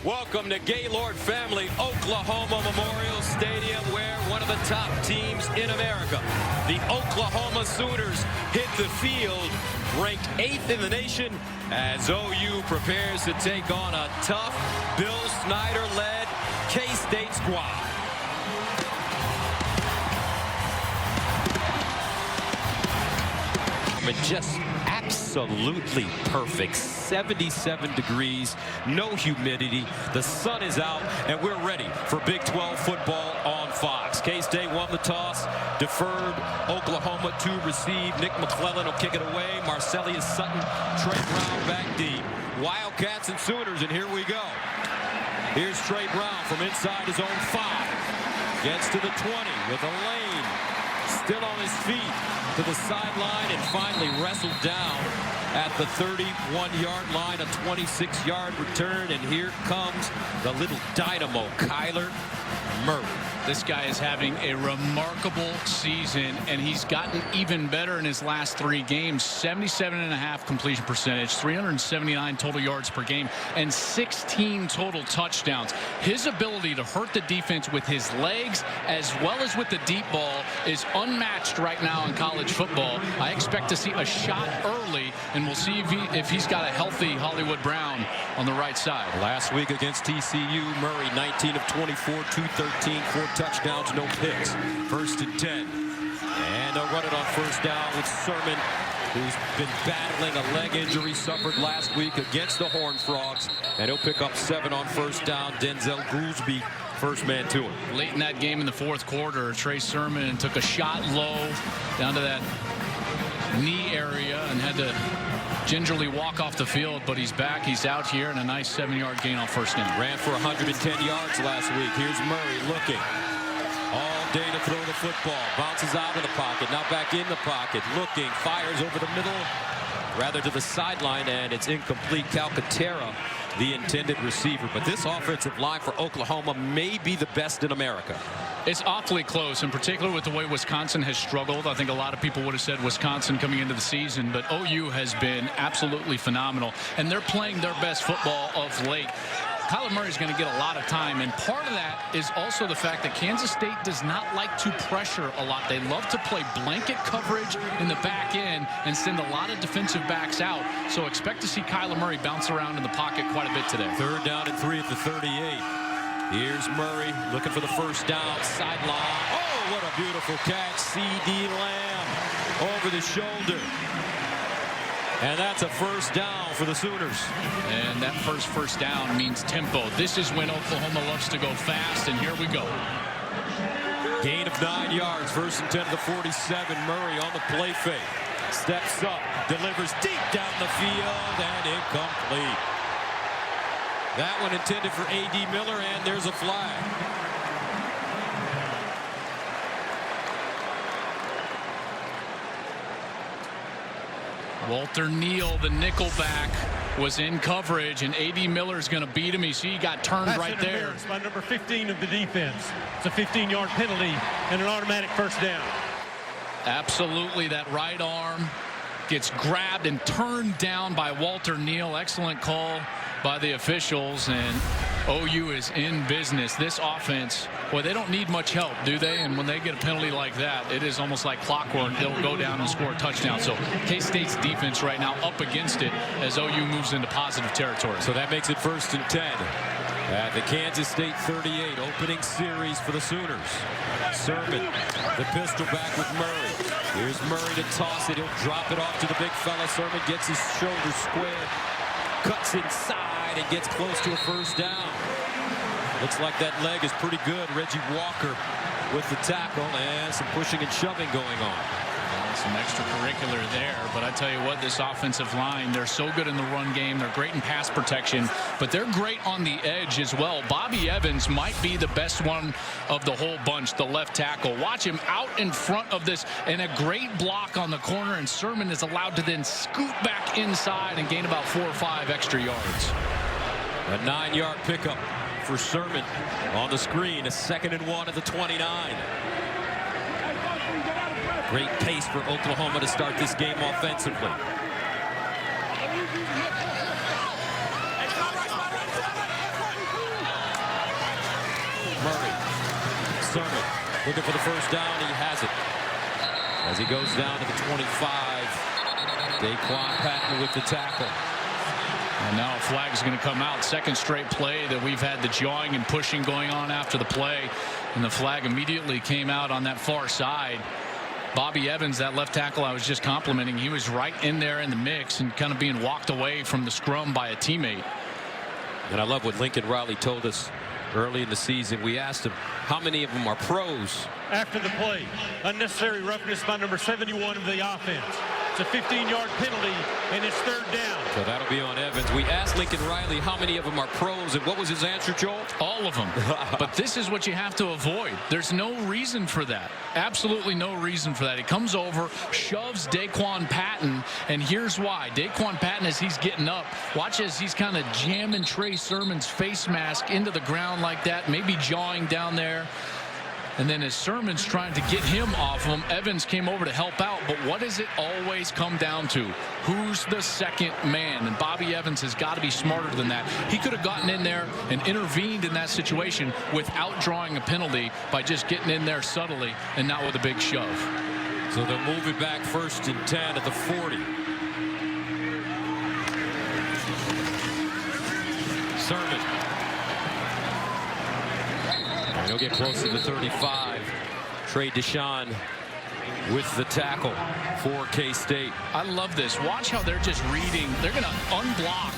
Welcome to Gaylord Family Oklahoma Memorial Stadium, where one of the top teams in America, the Oklahoma Sooners, hit the field, ranked 8th in the nation, as OU prepares to take on a tough Bill Snyder-led K-State squad. Just absolutely perfect. 77 degrees, no humidity, the sun is out, and we're ready for Big 12 football on Fox. K-State won the toss, deferred. Oklahoma to receive. Nick McClellan will kick it away. Marcelius Sutton, Trey Brown back deep. Wildcats and Sooners, and here we go. Here's Trey Brown from inside his own 5. Gets to the 20 with a lane. Still on his feet to the sideline and finally wrestled down at the 31-yard line. A 26-yard return, and here comes the little dynamo, Kyler Murray. This guy is having a remarkable season, and he's gotten even better in his last 3 games. 77.5 completion percentage, 379 total yards per game, and 16 total touchdowns. His ability to hurt the defense with his legs as well as with the deep ball is unmatched right now in college football. I expect to see a shot early, and we'll see if he's got a healthy Hollywood Brown on the right side. Last week against TCU, Murray 19 of 24, 213, 4 touchdowns, no picks. 1st and 10. And they'll run it on 1st down with Sermon, who's been battling a leg injury suffered last week against the Horned Frogs. And he'll pick up 7 on 1st down. Denzel Goolsby, first man to it. Late in that game in the 4th quarter, Trey Sermon took a shot low down to that knee area and had to gingerly walk off the field, but he's back. He's out here, and a nice 7-yard gain on 1st down. Ran for 110 yards last week. Here's Murray looking all day to throw the football. Bounces out of the pocket, now back in the pocket, looking, fires over the middle, rather to the sideline, and it's incomplete. Calcaterra, the intended receiver. But this offensive line for Oklahoma may be the best in America. It's awfully close, in particular with the way Wisconsin has struggled. I think a lot of people would have said Wisconsin coming into the season, but OU has been absolutely phenomenal, and they're playing their best football of late. Kyler Murray is going to get a lot of time, and part of that is also the fact that Kansas State does not like to pressure a lot. They love to play blanket coverage in the back end and send a lot of defensive backs out. So expect to see Kyler Murray bounce around in the pocket quite a bit today. 3rd down and 3 at the 38. Here's Murray looking for the 1st down, sideline. Oh, what a beautiful catch. C.D. Lamb over the shoulder. And that's a 1st down for the Sooners. And that first down means tempo. This is when Oklahoma loves to go fast, and here we go. Gain of 9 yards, 1st and 10 to the 47. Murray on the play fake. Steps up, delivers deep down the field, and incomplete. That one intended for A.D. Miller, and there's a flag. Walter Neal, the nickelback, was in coverage, and A.D. Miller's going to beat him. You see he got turned right there. By number 15 of the defense. It's a 15-yard penalty and an automatic 1st down. Absolutely. That right arm gets grabbed and turned down by Walter Neal. Excellent call by the officials, and OU is in business. This offense, well, they don't need much help, do they? And when they get a penalty like that, it is almost like clockwork. They'll go down and score a touchdown. So K-State's defense right now up against it as OU moves into positive territory. So that makes it 1st and 10 at the Kansas State 38. Opening series for the Sooners. Sermon, the pistol back with Murray. Here's Murray to toss it. He'll drop it off to the big fella. Sermon gets his shoulder square, cuts inside, and gets close to a 1st down. Looks like that leg is pretty good. Reggie Walker with the tackle, and some pushing and shoving going on. Some extracurricular there, but I tell you what, this offensive line, they're so good in the run game. They're great in pass protection, but they're great on the edge as well. Bobby Evans might be the best one of the whole bunch, the left tackle. Watch him out in front of this, and a great block on the corner, and Sermon is allowed to then scoot back inside and gain about 4 or 5 extra yards. A 9-yard pickup for Sermon on the screen. A 2nd and 1 at the 29. Great pace for Oklahoma to start this game offensively. Sermon looking for the first down. He has it. As he goes down to the 25. Daquan Patton with the tackle. And now a flag is going to come out. Second straight play that we've had the jawing and pushing going on after the play. And the flag immediately came out on that far side. Bobby Evans, that left tackle I was just complimenting, he was right in there in the mix and kind of being walked away from the scrum by a teammate. And I love what Lincoln Riley told us early in the season. We asked him how many of them are pros. After the play, unnecessary roughness by number 71 of the offense. It's a 15-yard penalty, and it's third down. So that'll be on Evans. We asked Lincoln Riley how many of them are pros, and what was his answer, Joel? All of them. But this is what you have to avoid. There's no reason for that. Absolutely no reason for that. He comes over, shoves Daquan Patton, and here's why. Daquan Patton, as he's getting up, watch as he's kind of jamming Trey Sermon's face mask into the ground like that, maybe jawing down there. And then as Sermon's trying to get him off him, Evans came over to help out. But what does it always come down to? Who's the second man? And Bobby Evans has got to be smarter than that. He could have gotten in there and intervened in that situation without drawing a penalty by just getting in there subtly and not with a big shove. So they'll move it back 1st and 10 at the 40. Sermon. He'll get close to the 35. Trey Deshawn with the tackle for K-State. I love this. Watch how they're just reading. They're going to unblock,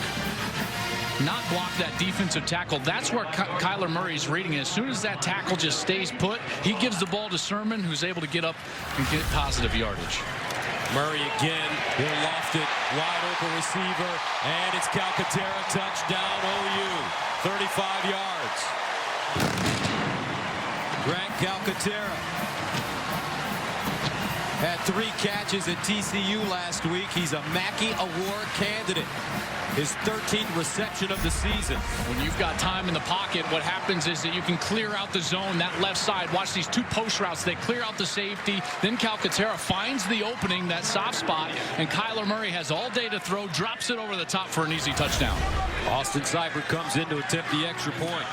not block that defensive tackle. That's where Kyler Murray's reading. As soon as that tackle just stays put, he gives the ball to Sermon, who's able to get up and get positive yardage. Murray again. He'll loft it. Wide open receiver. And it's Calcaterra. Touchdown OU. 35 yards. Grant Calcaterra had 3 catches at TCU last week. He's a Mackey Award candidate. His 13th reception of the season. When you've got time in the pocket, what happens is that you can clear out the zone, that left side. Watch these 2 post routes. They clear out the safety. Then Calcaterra finds the opening, that soft spot, and Kyler Murray has all day to throw, drops it over the top for an easy touchdown. Austin Seibert comes in to attempt the extra point.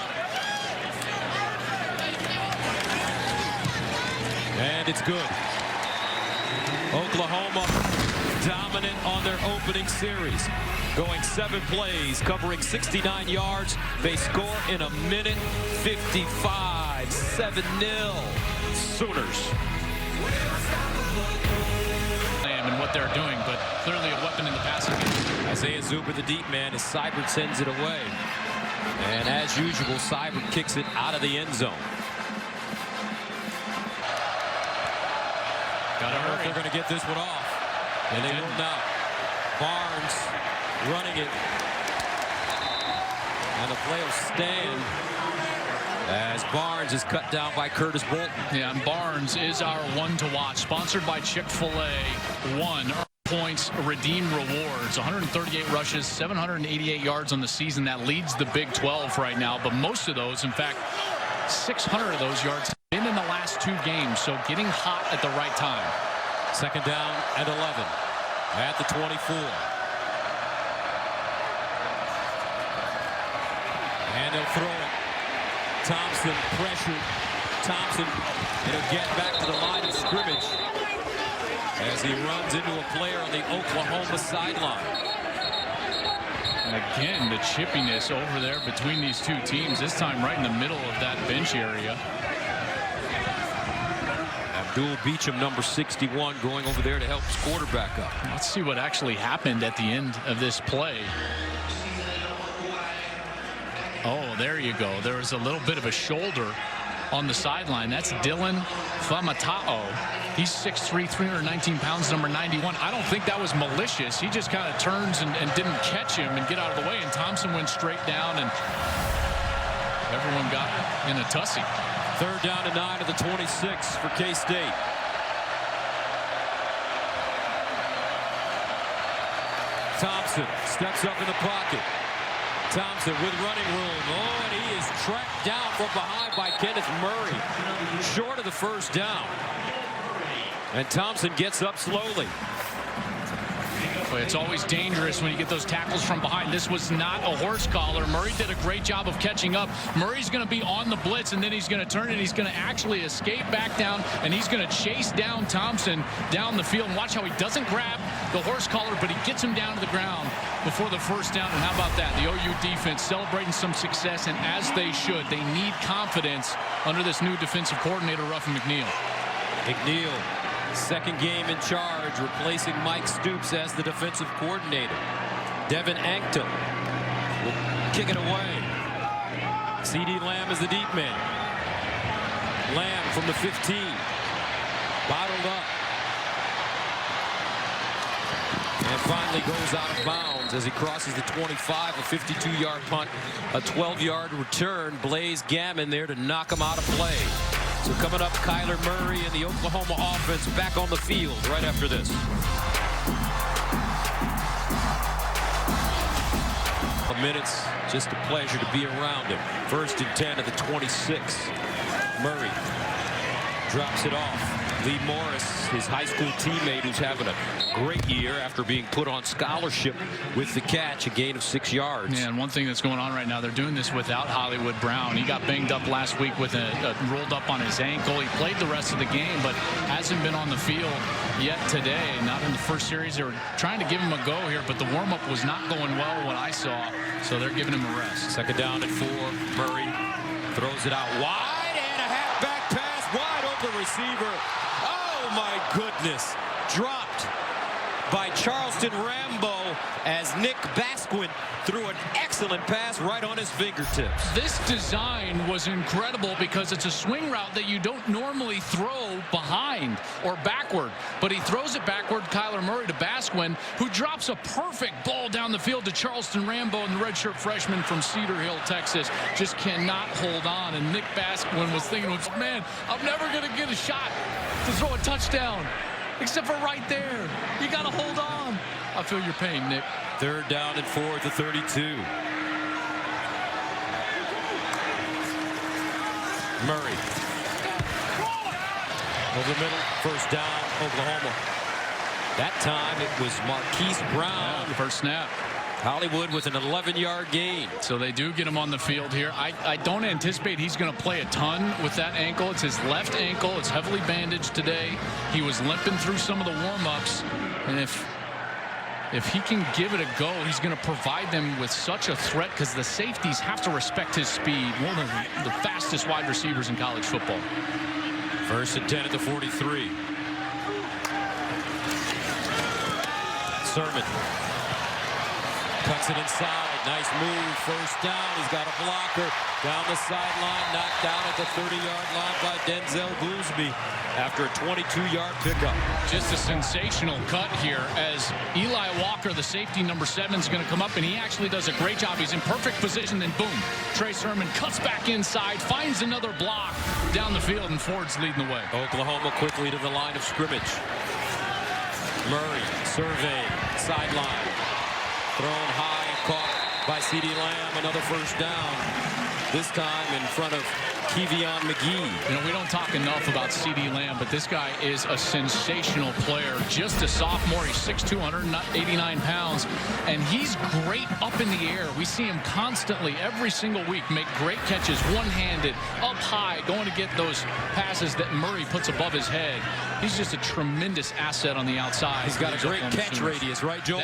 And it's good. Oklahoma dominant on their opening series. Going 7 plays, covering 69 yards. They score in a minute 55. 7-0 Sooners. And what they're doing, but clearly a weapon in the passing game. Isaiah Zuber, the deep man, as Seibert sends it away. And as usual, Seibert kicks it out of the end zone. They're going to get this one off, and they will not. Barnes running it, and the play will stand as Barnes is cut down by Curtis Bolton. Yeah, and Barnes is our one to watch. Sponsored by Chick-fil-A. 1 points, redeem rewards. 138 rushes, 788 yards on the season. That leads the Big 12 right now. But most of those, in fact, 600 of those yards have been in the last 2 games. So getting hot at the right time. 2nd down and 11 at the 24. And they'll throw it. Thompson pressured. Thompson, it'll get back to the line of scrimmage as he runs into a player on the Oklahoma sideline. And again, the chippiness over there between these 2 teams, this time right in the middle of that bench area. Abdul Beecham, number 61, going over there to help his quarterback up. Let's see what actually happened at the end of this play. Oh, there you go. There was a little bit of a shoulder on the sideline. That's Dylan Famatao. He's 6'3", 319 pounds, number 91. I don't think that was malicious. He just kind of turns and didn't catch him and get out of the way, and Thompson went straight down, and everyone got in a tussle. 3rd down and 9 at the 26 for K-State. Thompson steps up in the pocket. Thompson with running room. Oh, and he is tracked down from behind by Kenneth Murray. Short of the 1st down. And Thompson gets up slowly. But Exactly. It's always dangerous when you get those tackles from behind. This was not a horse collar. Murray did a great job of catching up. Murray's going to be on the blitz, and then he's going to turn and he's going to actually escape back down, and he's going to chase down Thompson down the field. And watch how he doesn't grab the horse collar, but he gets him down to the ground before the first down. And how about that? The OU defense celebrating some success, and as they should. They need confidence under this new defensive coordinator, Ruffin McNeill. McNeill, second game in charge, replacing Mike Stoops as the defensive coordinator. Devin Anctil will kick it away. CeeDee Lamb is the deep man. Lamb from the 15. Bottled up. And finally goes out of bounds as he crosses the 25, a 52-yard punt, a 12-yard return. Blaze Gammon there to knock him out of play. So coming up, Kyler Murray and the Oklahoma offense back on the field right after this. Minutes, just a pleasure to be around him. 1st and 10 at the 26. Murray drops it off. Lee Morris, his high school teammate, who's having a great year after being put on scholarship with the catch, a gain of 6 yards. Yeah, and one thing that's going on right now, they're doing this without Hollywood Brown. He got banged up last week with a rolled up on his ankle. He played the rest of the game, but hasn't been on the field yet today. Not in the first series. They were trying to give him a go here, but the warm-up was not going well, what I saw. So they're giving him a rest. 2nd down and 4. Murray throws it out wide, and a halfback pass, wide open receiver. Oh my goodness. Dropped by Charleston Rambo as Nick Basquin threw an excellent pass right on his fingertips. This design was incredible because it's a swing route that you don't normally throw behind or backward, but he throws it backward. Kyler Murray to Basquin, who drops a perfect ball down the field to Charleston Rambo, and the redshirt freshman from Cedar Hill, Texas, just cannot hold on. And Nick Basquin was thinking, man, I'm never going to get a shot to throw a touchdown. Except for right there. You got to hold on. I feel your pain, Nick. 3rd down and 4 at the 32. Murray. Over the middle. 1st down, Oklahoma. That time it was Marquise Brown. Yeah, first snap. Hollywood with an 11-yard gain. So they do get him on the field here. I don't anticipate he's going to play a ton with that ankle. It's his left ankle. It's heavily bandaged today. He was limping through some of the warm-ups. And if he can give it a go, he's going to provide them with such a threat because the safeties have to respect his speed. One of the fastest wide receivers in college football. 1st and 10 at the 43. Sermon. Cuts it inside. Nice move. 1st down. He's got a blocker down the sideline. Knocked down at the 30-yard line by Denzel Goolsby after a 22-yard pickup. Just a sensational cut here as Eli Walker, the safety number 7, is going to come up, and he actually does a great job. He's in perfect position, and boom, Trey Sermon cuts back inside, finds another block down the field, and Ford's leading the way. Oklahoma quickly to the line of scrimmage. Murray surveying sideline. Thrown high and caught by CeeDee Lamb. Another 1st down. This time in front of Kevion McGee. You know, we don't talk enough about CeeDee Lamb, but this guy is a sensational player. Just a sophomore. He's 6'2", 189 pounds, and he's great up in the air. We see him constantly, every single week, make great catches, one-handed, up high, going to get those passes that Murray puts above his head. He's just a tremendous asset on the outside. He's got a great catch radius, right, Joel?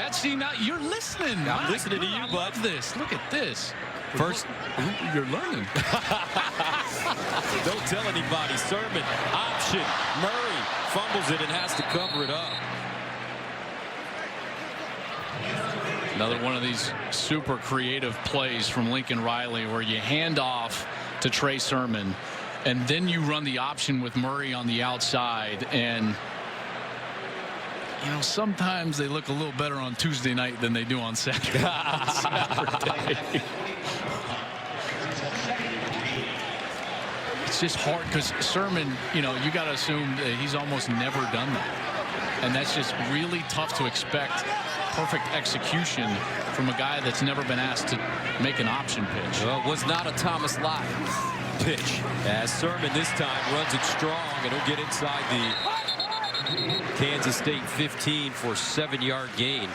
You're listening. I'm listening to you, bud. I love this. Look at this. First, you're learning. Don't tell anybody. Sermon, option. Murray fumbles it and has to cover it up. Another one of these super creative plays from Lincoln Riley where you hand off to Trey Sermon and then you run the option with Murray on the outside. And you know, sometimes they look a little better on Tuesday night than they do on Saturday. It's just hard because Sermon, you know, you got to assume that he's almost never done that. And that's just really tough to expect perfect execution from a guy that's never been asked to make an option pitch. Well, it was not a Thomas Lott pitch, as Sermon this time runs it strong and he'll get inside the Kansas State 15 for a 7-yard gain.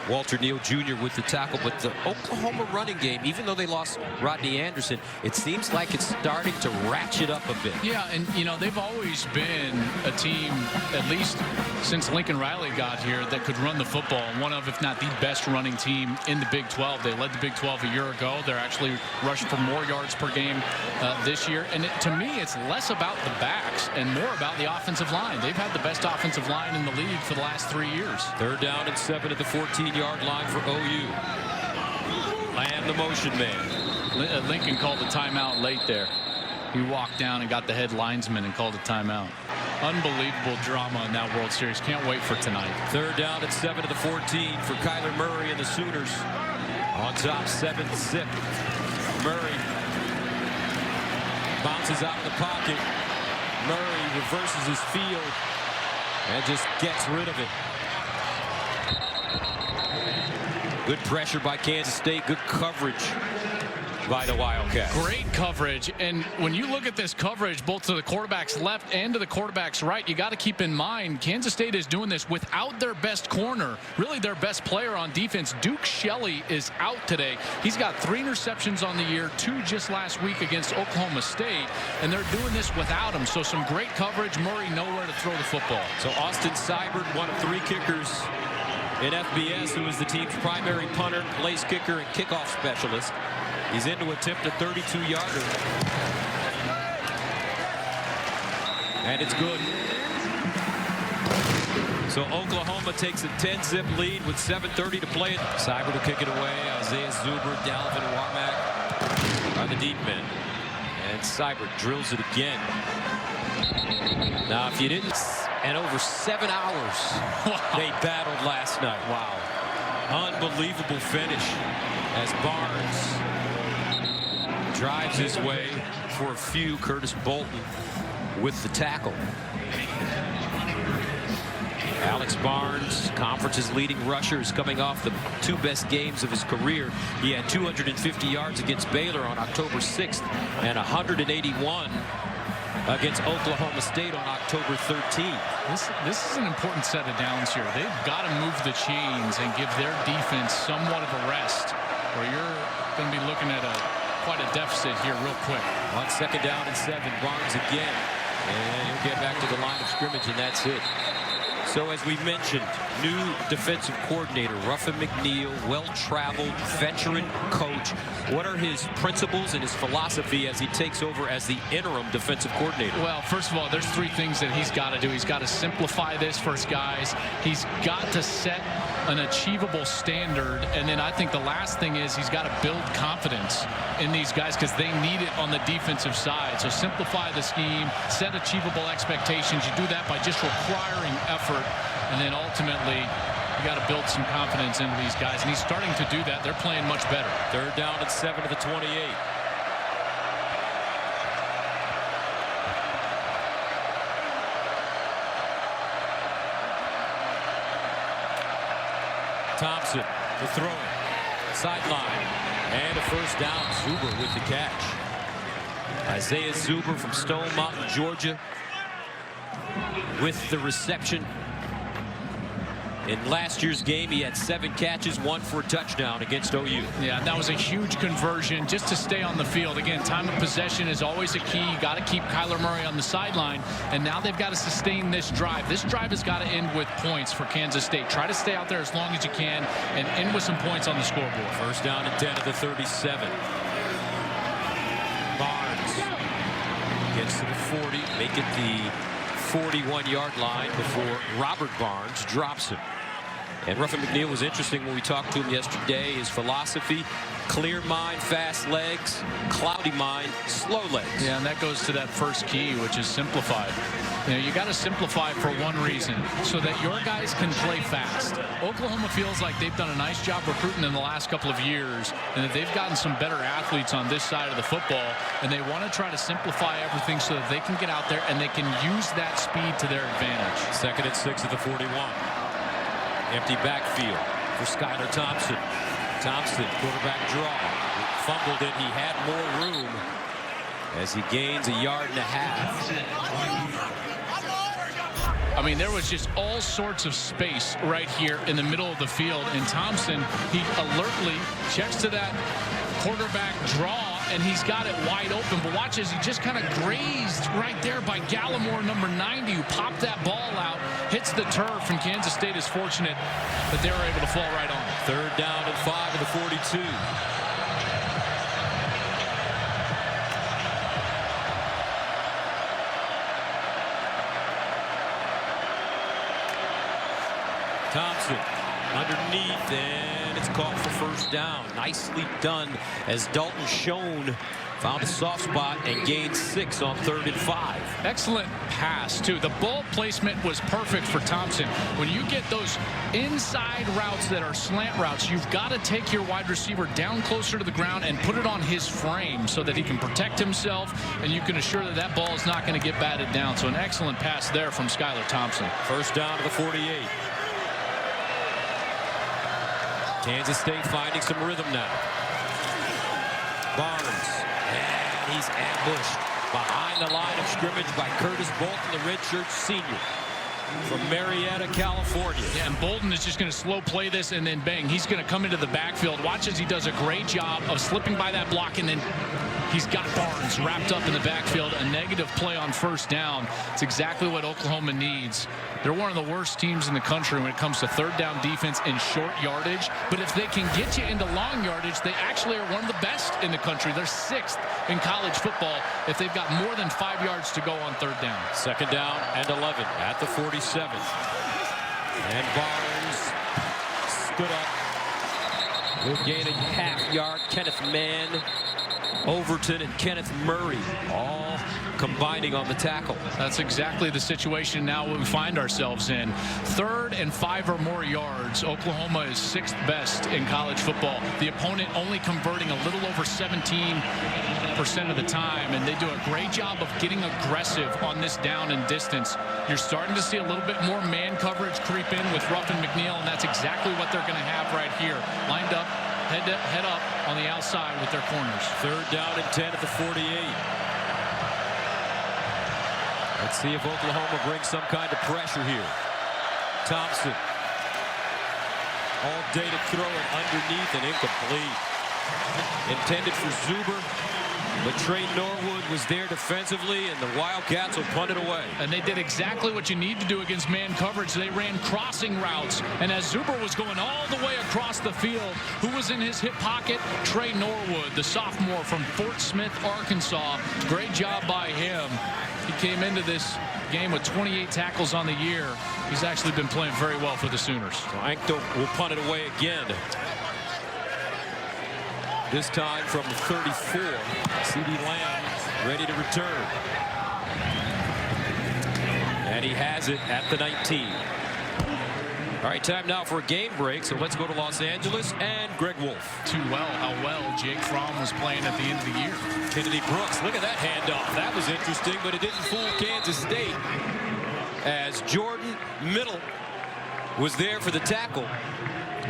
Walter Neal Jr. with the tackle. But the Oklahoma running game, even though they lost Rodney Anderson, it seems like it's starting to ratchet up a bit. Yeah, and you know, they've always been a team, at least since Lincoln Riley got here, that could run the football. One of, if not the best running team in the Big 12. They led the Big 12 a year ago. They're actually rushed for more yards per game this year. And to me, it's less about the backs and more about the offensive line. They've had the best offensive line in the league for the last 3 years. Third down and 7 at the 14-yard line for OU. Lamb, the motion man. Lincoln called a timeout late there. He walked down and got the head linesman and called a timeout. Unbelievable drama in that World Series. Can't wait for tonight. Third down and 7 to the 14 for Kyler Murray and the Sooners. On top, 7-zip. Murray bounces out in the pocket. Murray reverses his field and just gets rid of it. Good pressure by Kansas State. Good coverage by the Wildcats. Great coverage. And when you look at this coverage, both to the quarterback's left and to the quarterback's right, you got to keep in mind Kansas State is doing this without their best corner, really their best player on defense. Duke Shelley is out today. He's got 3 interceptions on the year, 2 just last week against Oklahoma State, and they're doing this without him. So some great coverage. Murray nowhere to throw the football. So Austin Seibert, one of 3 kickers in FBS, who is the team's primary punter, place kicker, and kickoff specialist. He's in to attempt a 32-yarder. And it's good. So Oklahoma takes a 10-zip lead with 7:30 to play. Seibert will kick it away. Isaiah Zuber, Dalvin Warmack are the deep men. And Seibert drills it again. Now, if you didn't... And over 7 hours they battled last night. Wow. Unbelievable finish as Barnes drives his way for a few. Curtis Bolton with the tackle. Alex Barnes, conference's leading rusher, is coming off the 2 best games of his career. He had 250 yards against Baylor on October 6th and 181 against Oklahoma State on October 13th. This is an important set of downs here. They've got to move the chains and give their defense somewhat of a rest, or you're going to be looking at quite a deficit here real quick. On 2nd down and 7, Barnes again. And he'll get back to the line of scrimmage, and that's it. So as we mentioned, new defensive coordinator, Ruffin McNeill, well-traveled veteran coach. What are his principles and his philosophy as he takes over as the interim defensive coordinator? Well, first of all, there's 3 things that he's got to do. He's got to simplify this for his guys. He's got to set an achievable standard. And then I think the last thing is he's got to build confidence in these guys because they need it on the defensive side. So simplify the scheme, set achievable expectations. You do that by just requiring effort. And then ultimately, you got to build some confidence into these guys. And he's starting to do that. They're playing much better. 3rd down and 7 to the 28. Thompson to throw it. Sideline. And a 1st down. Zuber with the catch. Isaiah Zuber from Stone Mountain, Georgia, with the reception. In last year's game, he had 7 catches, 1 for a touchdown against OU. Yeah, that was a huge conversion just to stay on the field. Again, time of possession is always a key. You got to keep Kyler Murray on the sideline. And now they've got to sustain this drive. This drive has got to end with points for Kansas State. Try to stay out there as long as you can and end with some points on the scoreboard. 1st down and 10 at the 37. Barnes gets to the 40, make it the 41-yard line before Robert Barnes drops him. And Ruffin McNeill was interesting when we talked to him yesterday. His philosophy, clear mind, fast legs, cloudy mind, slow legs. Yeah, and that goes to that first key, which is simplified. You know, you got to simplify for one reason, so that your guys can play fast. Oklahoma feels like they've done a nice job recruiting in the last couple of years, and that they've gotten some better athletes on this side of the football, and they want to try to simplify everything so that they can get out there and they can use that speed to their advantage. 2nd and 6 at the 41. Empty backfield for Skylar Thompson. Thompson, quarterback draw. Fumbled it. He had more room as he gains a 1.5 yards. I mean, there was just all sorts of space right here in the middle of the field. And Thompson, he alertly checks to that quarterback draw, and he's got it wide open. But watch as he just kind of grazed right there by Gallimore, number 90, who popped that ball out, hits the turf, and Kansas State is fortunate that they were able to fall right on. 3rd down and 5 to the 42. Thompson underneath, and it's caught for 1st down. Nicely done as Dalton Schoen found a soft spot and gained 6 on 3rd and 5. Excellent pass, too. The ball placement was perfect for Thompson. When you get those inside routes that are slant routes, you've got to take your wide receiver down closer to the ground and put it on his frame so that he can protect himself, and you can assure that that ball is not going to get batted down. So an excellent pass there from Skylar Thompson. 1st down to the 48. Kansas State finding some rhythm now. Barnes, and he's ambushed behind the line of scrimmage by Curtis Bolton, the redshirt senior from Marietta, California. Yeah, and Bolton is just going to slow play this, and then bang, he's going to come into the backfield. Watch as he does a great job of slipping by that block, and then he's got Barnes wrapped up in the backfield. A negative play on 1st down. It's exactly what Oklahoma needs. They're one of the worst teams in the country when it comes to 3rd down defense in short yardage. But if they can get you into long yardage, they actually are one of the best in the country. They're 6th in college football if they've got more than 5 yards to go on 3rd down. 2nd down and 11 at the 47. And Barnes stood up. He'll gain a half yard. Kenneth Mann, Overton, and Kenneth Murray all combining on the tackle. That's exactly the situation now we find ourselves in. 3rd and 5 or more yards. Oklahoma is 6th best in college football. The opponent only converting a little over 17% of the time, and they do a great job of getting aggressive on this down and distance. You're starting to see a little bit more man coverage creep in with Ruffin McNeil, and that's exactly what they're going to have right here. Lined up, head up on the outside with their corners. 3rd down and 10 at the 48. Let's see if Oklahoma brings some kind of pressure here. Thompson. All day to throw it underneath and incomplete. Intended for Zuber, but Trey Norwood was there defensively, and the Wildcats will punt it away. And they did exactly what you need to do against man coverage. They ran crossing routes, and as Zuber was going all the way across the field, who was in his hip pocket? Trey Norwood, the sophomore from Fort Smith, Arkansas. Great job by him. He came into this game with 28 tackles on the year. He's actually been playing very well for the Sooners. So Ankto will punt it away again. This time from the 34. C.D. Lamb ready to return. And he has it at the 19. All right, time now for a game break. So let's go to Los Angeles and Greg Wolf. Too well how well Jake Fromm was playing at the end of the year. Kennedy Brooks, look at that handoff. That was interesting, but it didn't fool Kansas State as Jordan Middle was there for the tackle.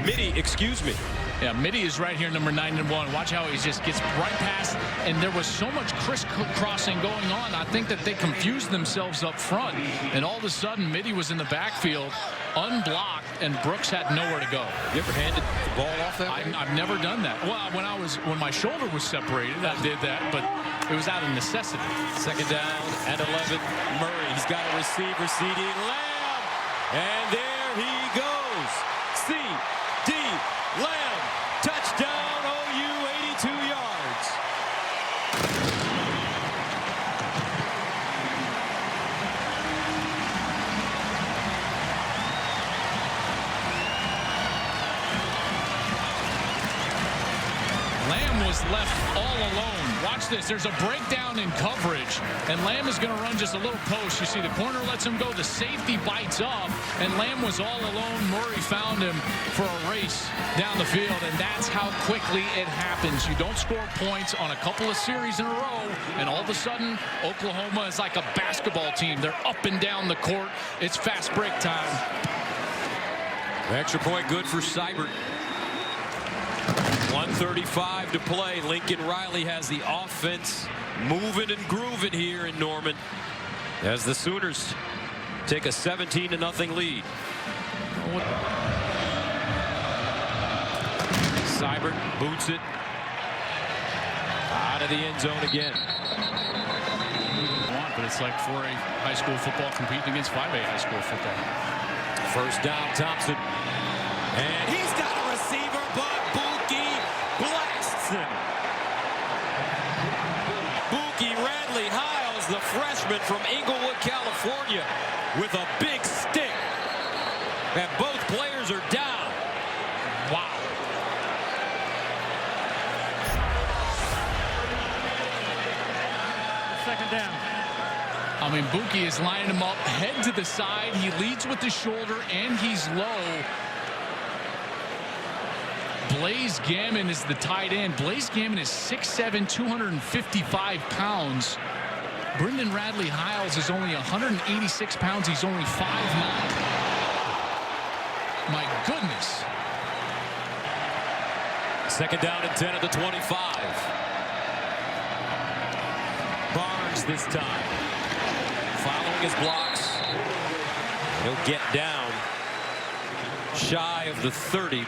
Mitty, excuse me. Yeah, Mitty is right here, number 9 and 1. Watch how he just gets right past, and there was so much crisscrossing going on. I think that they confused themselves up front, and all of a sudden, Mitty was in the backfield, unblocked, and Brooks had nowhere to go. You ever handed the ball off that way? I've never done that. Well, when my shoulder was separated, I did that, but it was out of necessity. 2nd down and 11. Murray, he's got a receiver, C.D. Lamb, and there he goes. C.D. Lamb. Touchdown, OU, 82 yards. Lamb was left all alone. Watch this. There's a breakdown in coverage, and Lamb is going to run just a little post. You see the corner lets him go. The safety bites up, and Lamb was all alone. Murray found him for a race down the field, and that's how quickly it happens. You don't score points on a couple of series in a row, and all of a sudden, Oklahoma is like a basketball team. They're up and down the court. It's fast break time. Extra point good for Seibert. 1:35 to play. Lincoln Riley has the offense moving and grooving here in Norman as the Sooners take a 17-0 lead. Seibert boots it out of the end zone again. But it's like 4A high school football competing against 5A high school football. First down, Thompson. And he's got a receiver, but Buki blasts him. Buki Radley Hiles, the freshman from Inglewood, California, with a big stick. And both players are down. Wow. Second down. I mean, Buki is lining him up, head to the side. He leads with the shoulder, and he's low. Blaze Gammon is the tight end. Blaze Gammon is 6'7", 255 pounds. Brendan Radley Hiles is only 186 pounds. He's only 5'9". My goodness. Second down and 10 at the 25. Barnes this time. Following his blocks. He'll get down shy of the 30.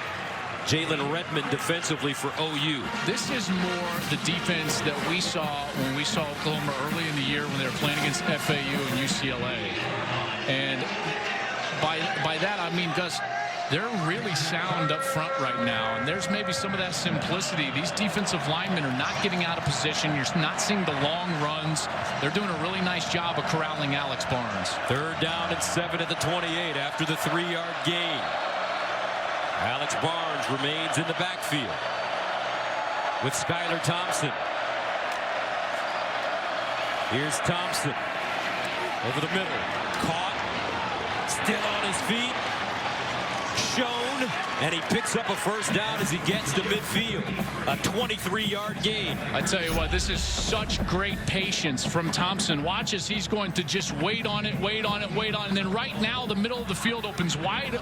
Jalen Redmond defensively for OU. This is more the defense that we saw when we saw Oklahoma early in the year when they were playing against FAU and UCLA. And by that I mean, Gus, they're really sound up front right now, and there's maybe some of that simplicity. These defensive linemen are not getting out of position. You're not seeing the long runs. They're doing a really nice job of corralling Alex Barnes. Third down and 7 at the 28 after the 3-yard gain. Alex Barnes remains in the backfield with Skylar Thompson. Here's Thompson over the middle. Caught. Still on his feet. Shown, and he picks up a first down as he gets to midfield. A 23-yard gain. I tell you what, this is such great patience from Thompson. Watch as he's going to just wait on it, wait on it, wait on it. And then right now, the middle of the field opens wide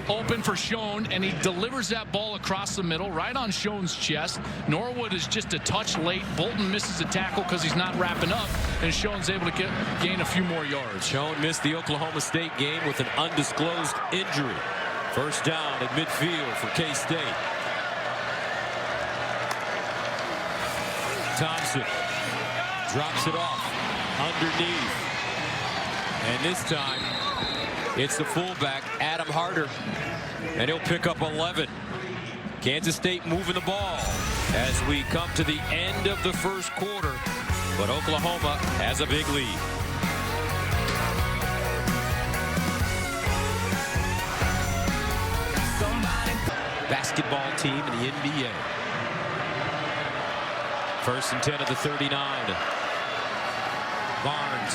open for Schoen, and he delivers that ball across the middle, right on Schoen's chest. Norwood is just a touch late. Bolton misses a tackle because he's not wrapping up, and Schoen's able to gain a few more yards. Schoen missed the Oklahoma State game with an undisclosed injury. First down at midfield for K-State. Thompson drops it off underneath. And this time, it's the fullback, Adam Harder. And he'll pick up 11. Kansas State moving the ball as we come to the end of the first quarter. But Oklahoma has a big lead. Basketball team in the NBA. First and 10 at the 39. Barnes.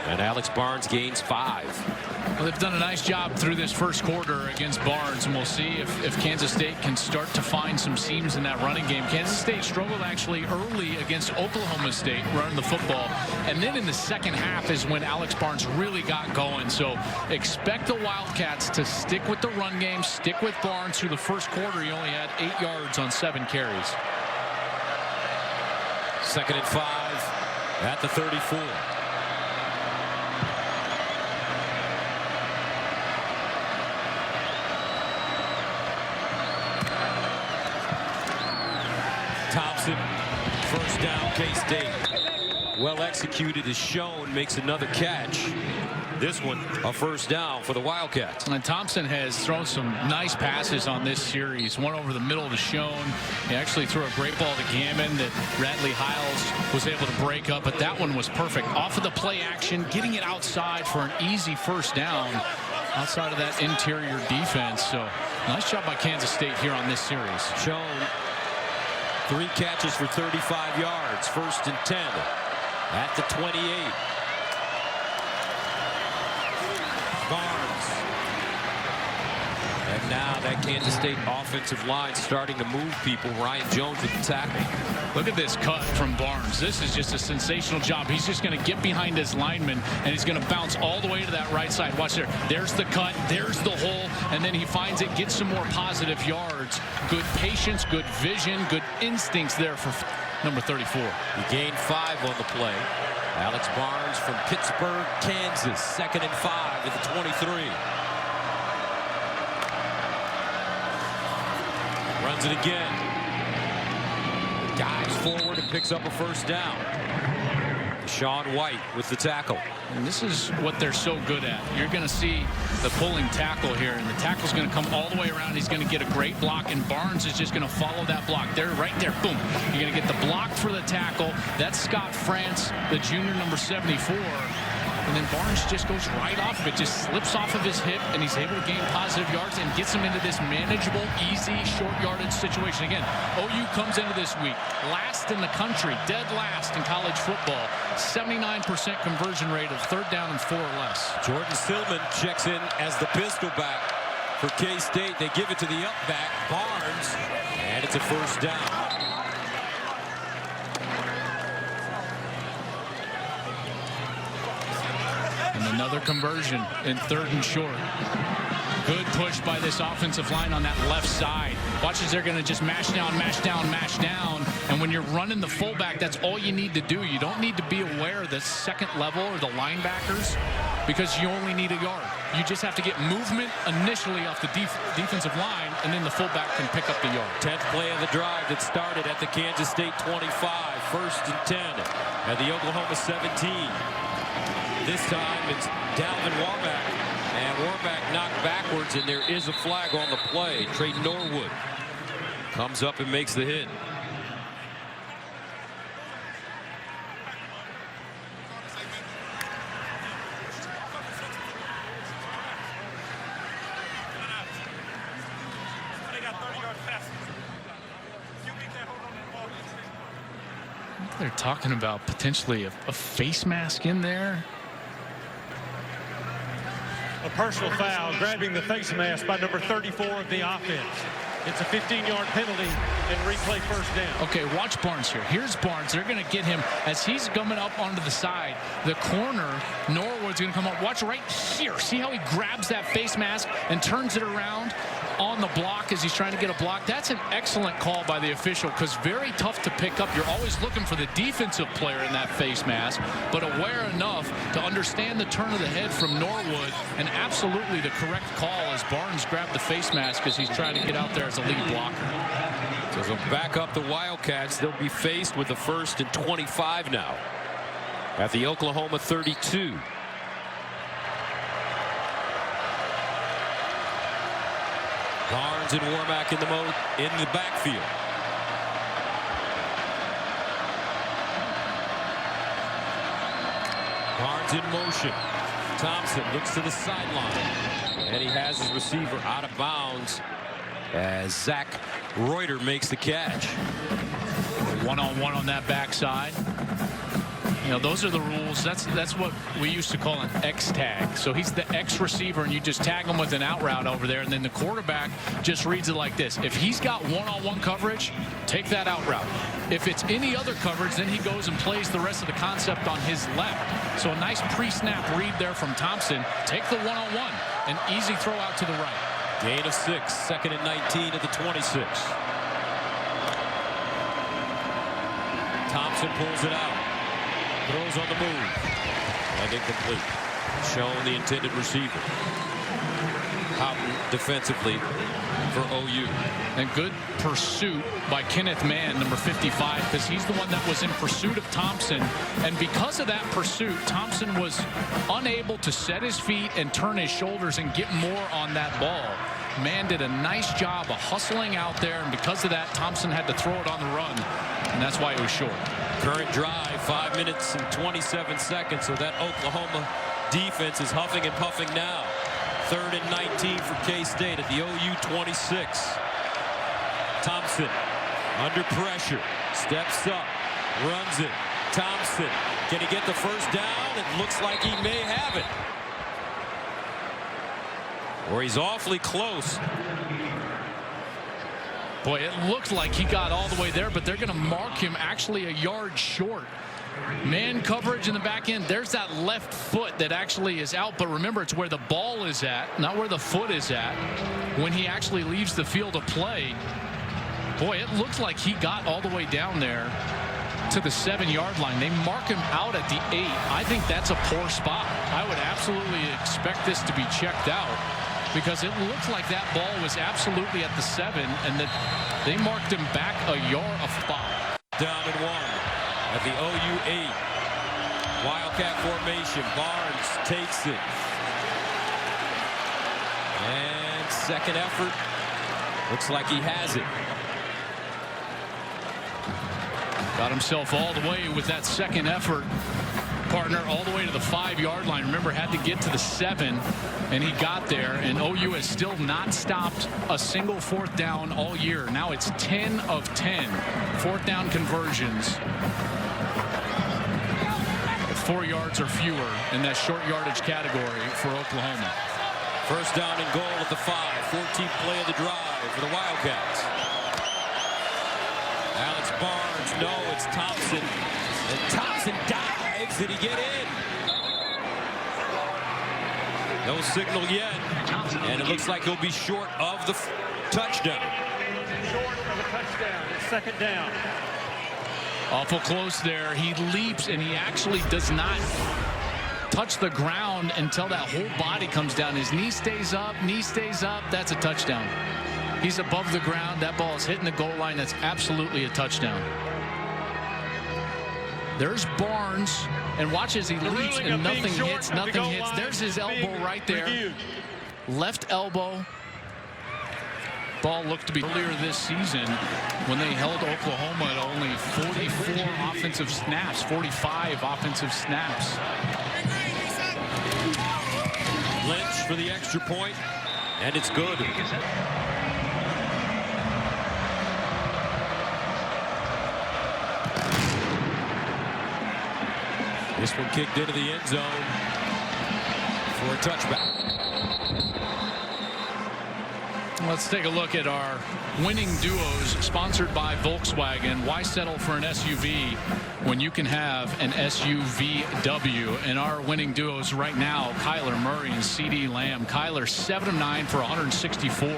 And Alex Barnes gains 5. Well, they've done a nice job through this first quarter against Barnes, and we'll see if Kansas State can start to find some seams in that running game. Kansas State struggled actually early against Oklahoma State running the football, and then in the second half is when Alex Barnes really got going. So expect the Wildcats to stick with the run game, stick with Barnes. Through the first quarter, he only had 8 yards on 7 carries. Second and 5 at the 34. Thompson, first down, K-State. Well executed as Schoen makes another catch. This one, a first down for the Wildcats. And Thompson has thrown some nice passes on this series. One over the middle to Schoen. He actually threw a great ball to Gammon that Radley Hiles was able to break up, but that one was perfect. Off of the play action, getting it outside for an easy first down outside of that interior defense. So nice job by Kansas State here on this series. Schoen, 3 catches for 35 yards. First and 10 at the 28. Barnes. And now that Kansas State offensive line starting to move people. Ryan Jones with the tackle. Look at this cut from Barnes. This is just a sensational job. He's just going to get behind his lineman, and he's going to bounce all the way to that right side. Watch there. There's the cut. There's the hole. And then he finds it, gets some more positive yards. Good patience, good vision, good instincts there for number 34. He gained 5 on the play. Alex Barnes from Pittsburgh, Kansas. 2nd and 5 at the 23. Runs it again. Dives forward and picks up a first down. Sean White with the tackle. And this is what they're so good at. You're going to see the pulling tackle here, and the tackle's going to come all the way around. He's going to get a great block, and Barnes is just going to follow that block. They're right there. Boom. You're going to get the block for the tackle. That's Scott France, the junior, number 74. And then Barnes just goes right off of it, just slips off of his hip, and he's able to gain positive yards and gets him into this manageable, easy, short yardage situation. Again, OU comes into this week last in the country, dead last in college football. 79% conversion rate of 3rd down and 4 or less. Jordan Stillman checks in as the pistol back for K-State. They give it to the up back, Barnes, and it's a first down. And another conversion in 3rd and short. Good push by this offensive line on that left side. Watch as they're going to just mash down, mash down, mash down. And when you're running the fullback, that's all you need to do. You don't need to be aware of the second level or the linebackers because you only need a yard. You just have to get movement initially off the defensive line, and then the fullback can pick up the yard. 10th play of the drive that started at the Kansas State 25. 1st and 10 at the Oklahoma 17. This time it's Dalvin Warmack, and Warmack knocked backwards, and there is a flag on the play. Trey Norwood comes up and makes the hit. They're talking about potentially a face mask in there. A personal foul, grabbing the face mask by number 34 of the offense. It's a 15-yard penalty and replay first down. Okay, watch Barnes here. Here's Barnes. They're going to get him as he's coming up onto the side. The corner, Norwood's going to come up. Watch right here. See how he grabs that face mask and turns it around on the block as he's trying to get a block. That's an excellent call by the official because very tough to pick up. You're always looking for the defensive player in that face mask, but aware enough to understand the turn of the head from Norwood, and absolutely the correct call as Barnes grabbed the face mask as he's trying to get out there as a lead blocker. So they'll back up the Wildcats. They'll be faced with a 1st and 25 now at the Oklahoma 32. Barnes and Warmack in the backfield. Barnes in motion. Thompson looks to the sideline, and he has his receiver out of bounds as Zach Reuter makes the catch. One-on-one on that backside. You know, those are the rules. That's what we used to call an X tag. So he's the X receiver, and you just tag him with an out route over there, and then the quarterback just reads it like this. If he's got one-on-one coverage, take that out route. If it's any other coverage, then he goes and plays the rest of the concept on his left. So a nice pre-snap read there from Thompson. Take the one-on-one, an easy throw out to the right. Gain of 6, 2nd and 19 at the 26. Thompson pulls it out. Throws on the move. And incomplete. Shown the intended receiver. Houghton defensively for OU. And good pursuit by Kenneth Mann, number 55, because he's the one that was in pursuit of Thompson. And because of that pursuit, Thompson was unable to set his feet and turn his shoulders and get more on that ball. Mann did a nice job of hustling out there, and because of that, Thompson had to throw it on the run, and that's why it was short. Current drive, 5 minutes and 27 seconds, so that Oklahoma defense is huffing and puffing now. 3rd and 19 for K-State at the OU 26. Thompson under pressure, steps up, runs it. Thompson, can he get the first down? It looks like he may have it. Or he's awfully close. Boy, it looked like he got all the way there, but they're going to mark him actually a yard short. Man coverage in the back end. There's that left foot that actually is out, but remember, it's where the ball is at, not where the foot is at when he actually leaves the field of play. Boy, it looks like he got all the way down there. to the 7-yard line. They mark him out at the 8. I think that's a poor spot. I would absolutely expect this to be checked out because it looked like that ball was absolutely at the 7 and that they marked him back a yard of spot. Down and 1 at the OU 8. Wildcat formation. Barnes takes it. And second effort. Looks like he has it. Got himself all the way with that second effort, partner, all the way to the 5-yard line. Remember, had to get to the 7, and he got there. And OU has still not stopped a single 4th down all year. Now it's 10 of 10 4th down conversions. 4 yards or fewer in that short yardage category for Oklahoma. First down and goal at the 5. 14th play of the drive for the Wildcats. Alex Barnes, no, it's Thompson. And Thompson dives. Did he get in? No signal yet. And it looks like he'll be short of the touchdown. Short of a touchdown. It's second down. Awful close there. He leaps, and he actually does not touch the ground until that whole body comes down. His knee stays up, That's a touchdown. He's above the ground. That ball is hitting the goal line. That's absolutely a touchdown. There's Barnes, and watch as he leaps and nothing hits. There's his elbow right there. Left elbow. Ball looked to be earlier this season when they held Oklahoma at only 44 offensive snaps, 45 offensive snaps. Lynch for the extra point, and it's good. This one kicked into the end zone for a touchback. Let's take a look at our winning duos sponsored by Volkswagen. Why settle for an SUV when you can have an SUVW? And our winning duos right now, Kyler Murray and CD Lamb. Kyler 7 of 9 for 164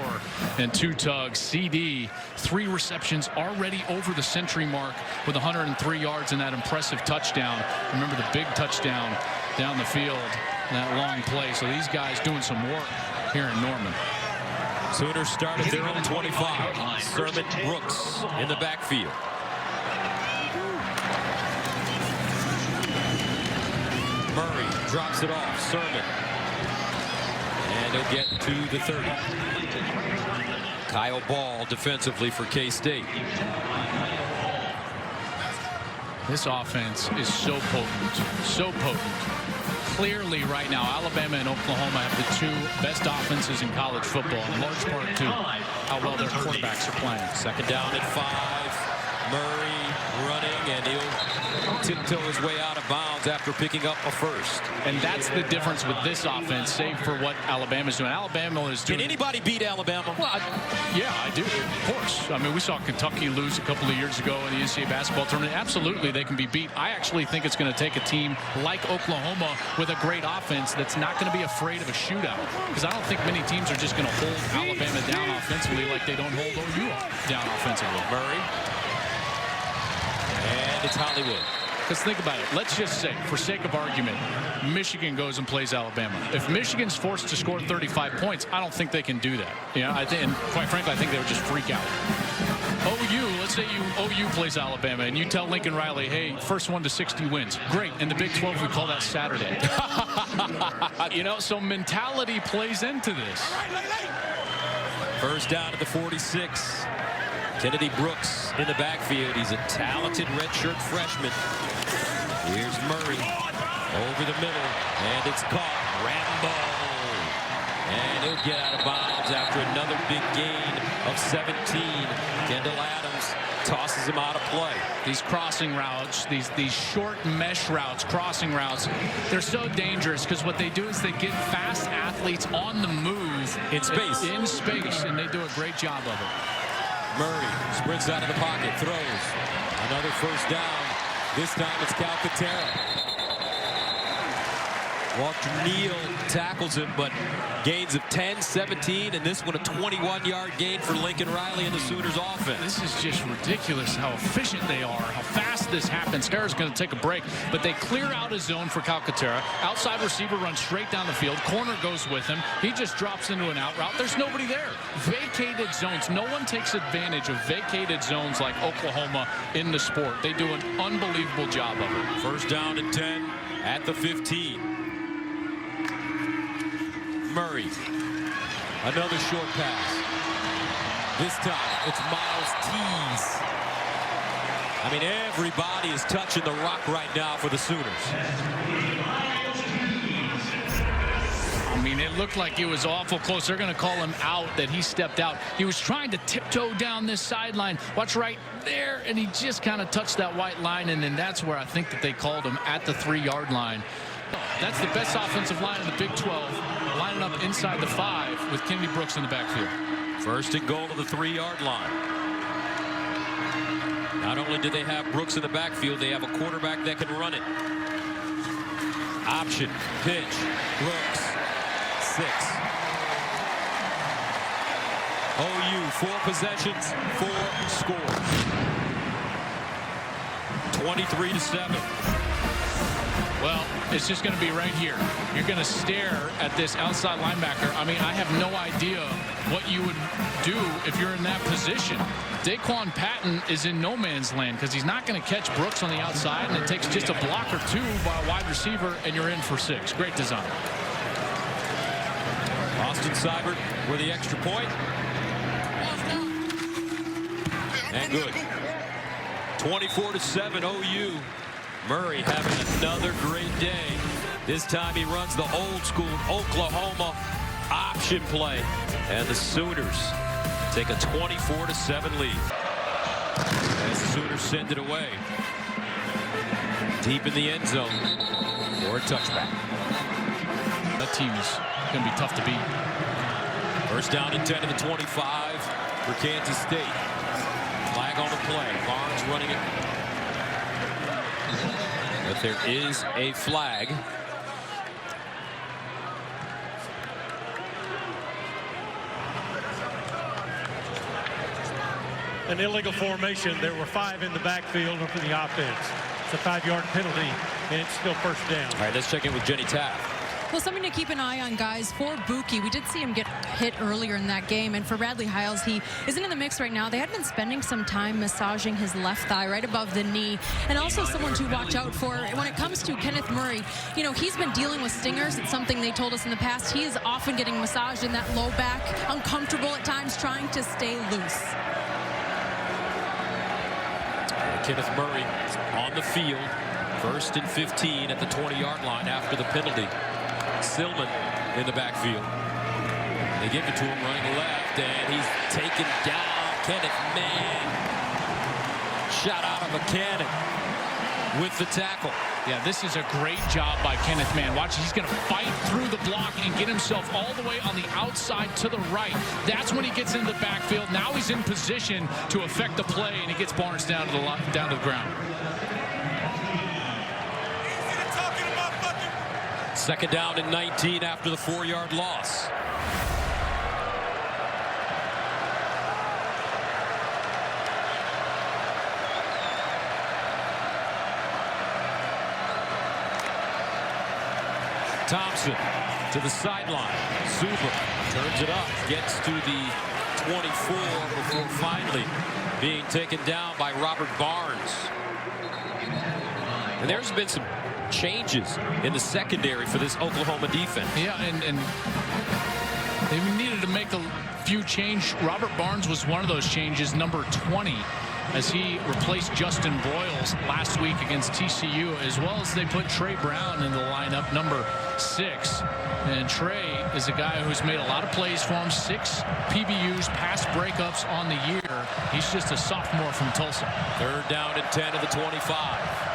and 2 tugs. CD 3 receptions already over the century mark with 103 yards in that impressive touchdown. Remember the big touchdown down the field, that long play. So these guys doing some work here in Norman. Sooners start at their own 25. Sermon Brooks in the backfield. Murray drops it off. Sermon. And he'll get to the 30. Kyle Ball defensively for K-State. This offense is so potent. So potent. Clearly right now, Alabama and Oklahoma have the 2 best offenses in college football, in large part to how well their quarterbacks are playing. Second down at 5. Murray running, and he'll tiptoe his way out of bounds after picking up a first. And that's the difference with this offense, save for what Alabama's doing. Alabama is doing... Can anybody beat Alabama? Well, yeah, I do, of course. I mean, we saw Kentucky lose a couple of years ago in the NCAA basketball tournament. Absolutely, they can be beat. I actually think it's going to take a team like Oklahoma with a great offense that's not going to be afraid of a shootout. Because I don't think many teams are just going to hold Alabama down offensively like they don't hold OU down offensively. Murray. And it's Hollywood. Because think about it. Let's just say, for sake of argument, Michigan goes and plays Alabama. If Michigan's forced to score 35 points, I don't think they can do that. I think, and quite frankly, I think they would just freak out. OU, let's say OU plays Alabama, and you tell Lincoln Riley, hey, first 1 to 60 wins. Great. In the Big 12, we call that Saturday. So mentality plays into this. First down at the 46. Kennedy Brooks in the backfield. He's a talented redshirt freshman. Here's Murray over the middle, and it's caught. Rambo. And he'll get out of bounds after another big gain of 17. Kendall Adams tosses him out of play. These crossing routes, these short mesh routes, crossing routes, they're so dangerous because what they do is they get fast athletes on the move In space, and they do a great job of it. Murray sprints out of the pocket, throws. Another first down. This time it's Calcaterra. Walker Neal tackles him, but gains of 10, 17, and this one a 21-yard gain for Lincoln Riley and the Sooners offense. This is just ridiculous how efficient they are, how fast this happens. Terra's going to take a break, but they clear out his zone for Calcaterra. Outside receiver runs straight down the field. Corner goes with him. He just drops into an out route. There's nobody there. Vacated zones. No one takes advantage of vacated zones like Oklahoma in the sport. They do an unbelievable job of it. First down and 10 at the 15. Murray, another short pass. This time it's Miles Tees. I mean, everybody is touching the rock right now for the Sooners. I mean, it looked like it was awful close. They're going to call him out, that he stepped out. He was trying to tiptoe down this sideline. Watch right there, and he just kind of touched that white line, and then that's where I think that they called him at the 3-yard line. That's the best offensive line in the Big 12, lining up inside the 5 with Kennedy Brooks in the backfield. First and goal to the 3-yard line. Not only do they have Brooks in the backfield, they have a quarterback that can run it. Option, pitch, Brooks, 6. OU, 4 possessions, 4 scores. 23-7. Well, it's just going to be right here. You're going to stare at this outside linebacker. I mean, I have no idea what you would do if you're in that position. Daquan Patton is in no man's land because he's not going to catch Brooks on the outside, and it takes just a block or 2 by a wide receiver, and you're in for 6. Great design. Austin Seibert with the extra point. And good. 24-7 OU. Murray having another great day. This time he runs the old school Oklahoma option play. And the Sooners take a 24-7 lead. As the Sooners send it away. Deep in the end zone. For a touchback. That team is going to be tough to beat. First down and 10 to the 25 for Kansas State. Flag on the play. Barnes running it. But there is a flag. An illegal formation. There were 5 in the backfield for the offense. It's a 5-yard penalty, and it's still first down. All right, let's check in with Jenny Taft. Well, something to keep an eye on, guys, for Buki. We did see him get hit earlier in that game, and for Bradley Hiles, he isn't in the mix right now. They had been spending some time massaging his left thigh right above the knee, and also someone to watch out for when it comes to Kenneth Murray. You know, he's been dealing with stingers. It's something they told us in the past. He is often getting massaged in that low back, uncomfortable at times, trying to stay loose. Kenneth Murray on the field. First and 15 at the 20-yard line after the penalty. Silman in the backfield. They give it to him running left, and he's taken down. Kenneth Mann. Shot out of a cannon with the tackle. Yeah, this is a great job by Kenneth Mann. Watch, he's going to fight through the block and get himself all the way on the outside to the right. That's when he gets into the backfield. Now he's in position to affect the play, and he gets Barnes down to the ground. Second down and 19 after the 4-yard loss. Thompson to the sideline. Zuber turns it up, gets to the 24 before finally being taken down by Robert Barnes. And there's been some changes in the secondary for this Oklahoma defense. Yeah, and they needed to make a few changes. Robert Barnes was one of those changes, number 20, as he replaced Justin Broyles last week against TCU, as well as they put Trey Brown in the lineup, number 6. And Trey is a guy who's made a lot of plays for him, 6 PBUs, pass breakups on the year. He's just a sophomore from Tulsa. Third down and 10 to the 25.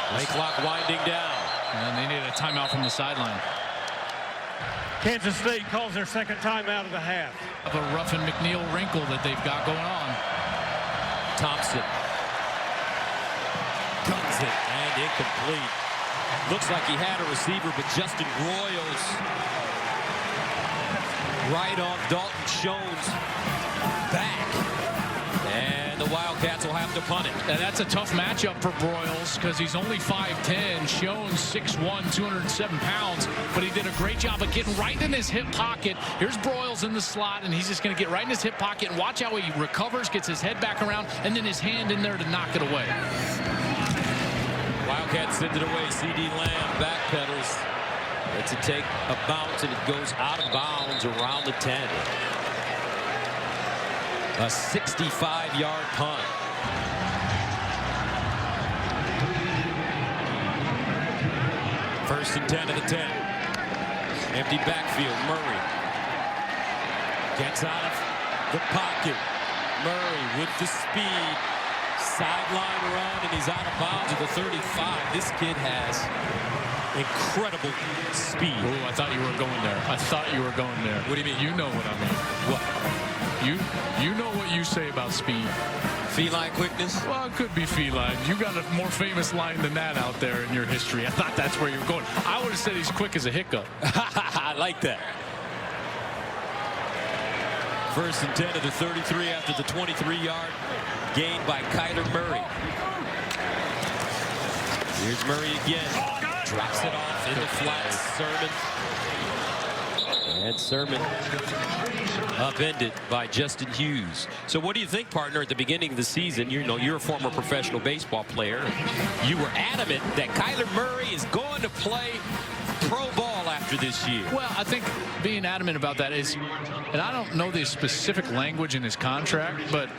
Play clock winding down. And they need a timeout from the sideline. Kansas State calls their second timeout of the half. Of a Ruffin McNeil wrinkle that they've got going on. Thompson and incomplete. Looks like he had a receiver, but Justin Broyles right on Dalton Schoen's back. And the Wildcats will have to punt it. And that's a tough matchup for Broyles because he's only 5'10". Schoen's 6'1", 207 pounds. But he did a great job of getting right in his hip pocket. Here's Broyles in the slot, and he's just going to get right in his hip pocket. And watch how he recovers, gets his head back around, and then his hand in there to knock it away. Wildcats send it away. C.D. Lamb backpedals. It's a take a bounce, and it goes out of bounds around the 10. A 65-yard punt. First and 10 of the 10. Empty backfield. Murray gets out of the pocket. Murray with the speed. Sideline run, and he's out of bounds at the 35. This kid has incredible speed. Oh, I thought you were going there. I thought you were going there. What do you mean? You know what I mean. What? You know what you say about speed. Feline quickness? Well, it could be feline. You got a more famous line than that out there in your history. I thought that's where you were going. I would have said he's quick as a hiccup. I like that. First and 10 of the 33 after the 23-yard gain by Kyler Murray. Here's Murray again. Drops it off in the flat. Sermon. And Sermon upended by Justin Hughes. So what do you think, partner, at the beginning of the season? You know, you're a former professional baseball player. You were adamant that Kyler Murray is going to play pro ball after this year. Well, I think being adamant about that is, and I don't know the specific language in his contract, but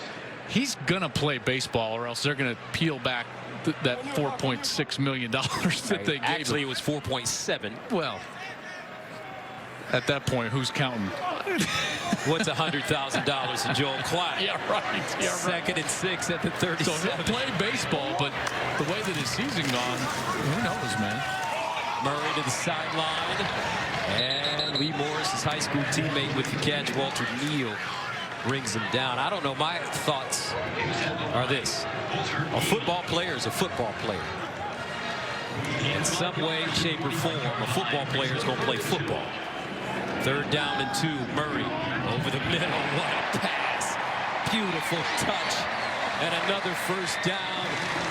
he's going to play baseball or else they're going to peel back that $4.6 million that they gave Actually, him. it was 4.7. Well, at that point, who's counting? What's $100,000 to Joel Klatt? Yeah, right. Yeah, right. Second and 6 at the 37. So he'll play baseball, but the way that his season gone, who knows, man? Murray to the sideline. And Lee Morris, his high school teammate with the catch, Walter Neal, brings him down. I don't know. My thoughts are this. A football player is a football player. In some way, shape, or form, a football player is going to play football. Third down and 2. Murray over the middle. What a pass. Beautiful touch. And another first down.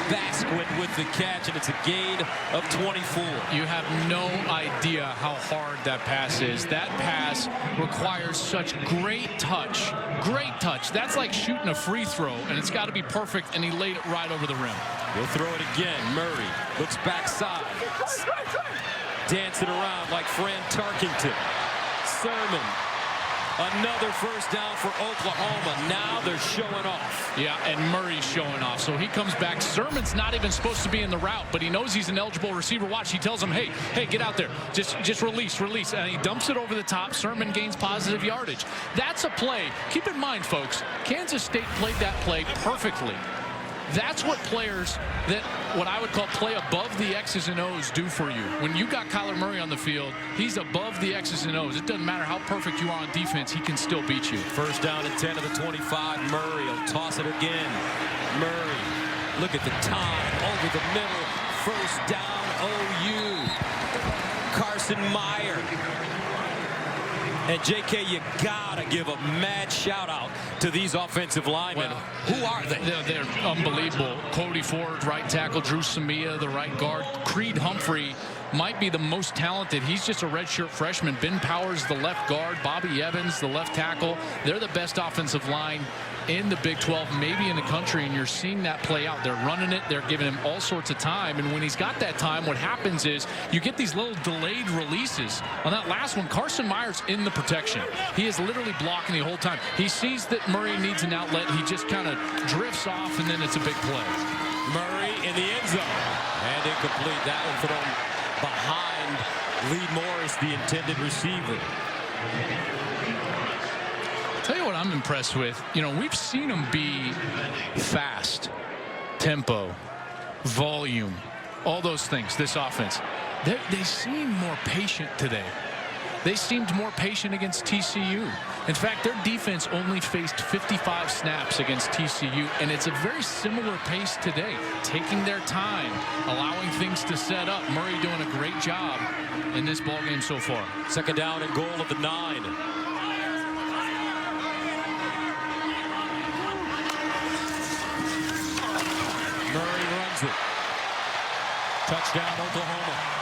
Basquin with the catch, and it's a gain of 24. You have no idea how hard that pass is. That pass requires such great touch. Great touch. That's like shooting a free throw, and it's got to be perfect, and he laid it right over the rim. He'll throw it again. Murray looks backside. Dancing around like Fran Tarkington. Sermon. Another first down for Oklahoma. Now they're showing off. Yeah, and Murray's showing off. So he comes back. Sermon's not even supposed to be in the route, but he knows he's an eligible receiver. Watch, he tells him, hey, get out there. Just release. And he dumps it over the top. Sermon gains positive yardage. That's a play. Keep in mind, folks, Kansas State played that play perfectly. That's what players that what I would call play above the X's and O's do for you. When you got Kyler Murray on the field, he's above the X's and O's. It doesn't matter how perfect you are on defense, he can still beat you. First down and 10 of the 25. Murray will toss it again. Murray, look at the time over the middle. First down, OU. Carson Meyer. And J.K., you gotta give a mad shout out to these offensive linemen. Well, who are they? They're unbelievable. Cody Ford, right tackle. Drew Samia, the right guard. Creed Humphrey might be the most talented. He's just a redshirt freshman. Ben Powers, the left guard. Bobby Evans, the left tackle. They're the best offensive line in the Big 12, maybe in the country, and you're seeing that play out. They're running it. They're giving him all sorts of time, and when he's got that time, what happens is you get these little delayed releases. On that last one, Carson Meyer's in the protection. He is literally blocking the whole time. He sees that Murray needs an outlet. He just kind of drifts off, and then it's a big play. Murray in the end zone. And incomplete. That one thrown behind Lee Morris, the intended receiver. Tell you what I'm impressed with. You know, we've seen him be fast, tempo, volume, all those things, this offense. They seem more patient today. they seemed more patient against TCU. In fact, their defense only faced 55 snaps against TCU, and it's a very similar pace today, taking their time, allowing things to set up. Murray doing a great job in this ball game so far. Second down and goal at the 9. Murray runs it. Touchdown, Oklahoma.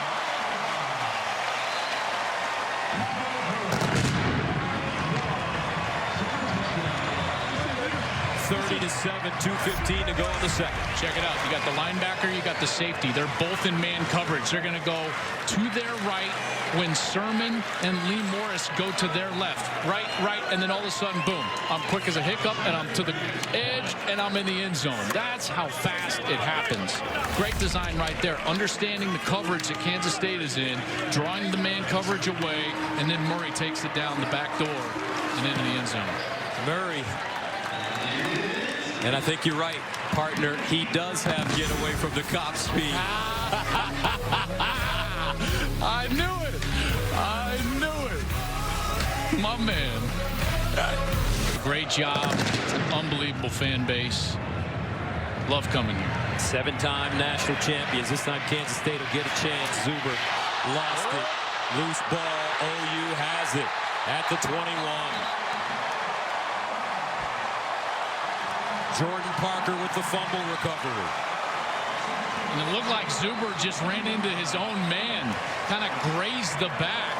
30-7, 2:15 to go in the second. Check it out. You got the linebacker, you got the safety. They're both in man coverage. They're going to go to their right when Sermon and Lee Morris go to their left. Right, and then all of a sudden, boom. I'm quick as a hiccup, and I'm to the edge, and I'm in the end zone. That's how fast it happens. Great design right there. Understanding the coverage that Kansas State is in, drawing the man coverage away, and then Murray takes it down the back door and into the end zone. Murray. And I think you're right, partner. He does have get away from the cop speed. I knew it. I knew it. My man. Great job. Unbelievable fan base. Love coming here. 7-time national champions. This time Kansas State will get a chance. Zuber lost it. Loose ball. OU has it at the 21. Jordan Parker with the fumble recovery. And it looked like Zuber just ran into his own man. Kind of grazed the back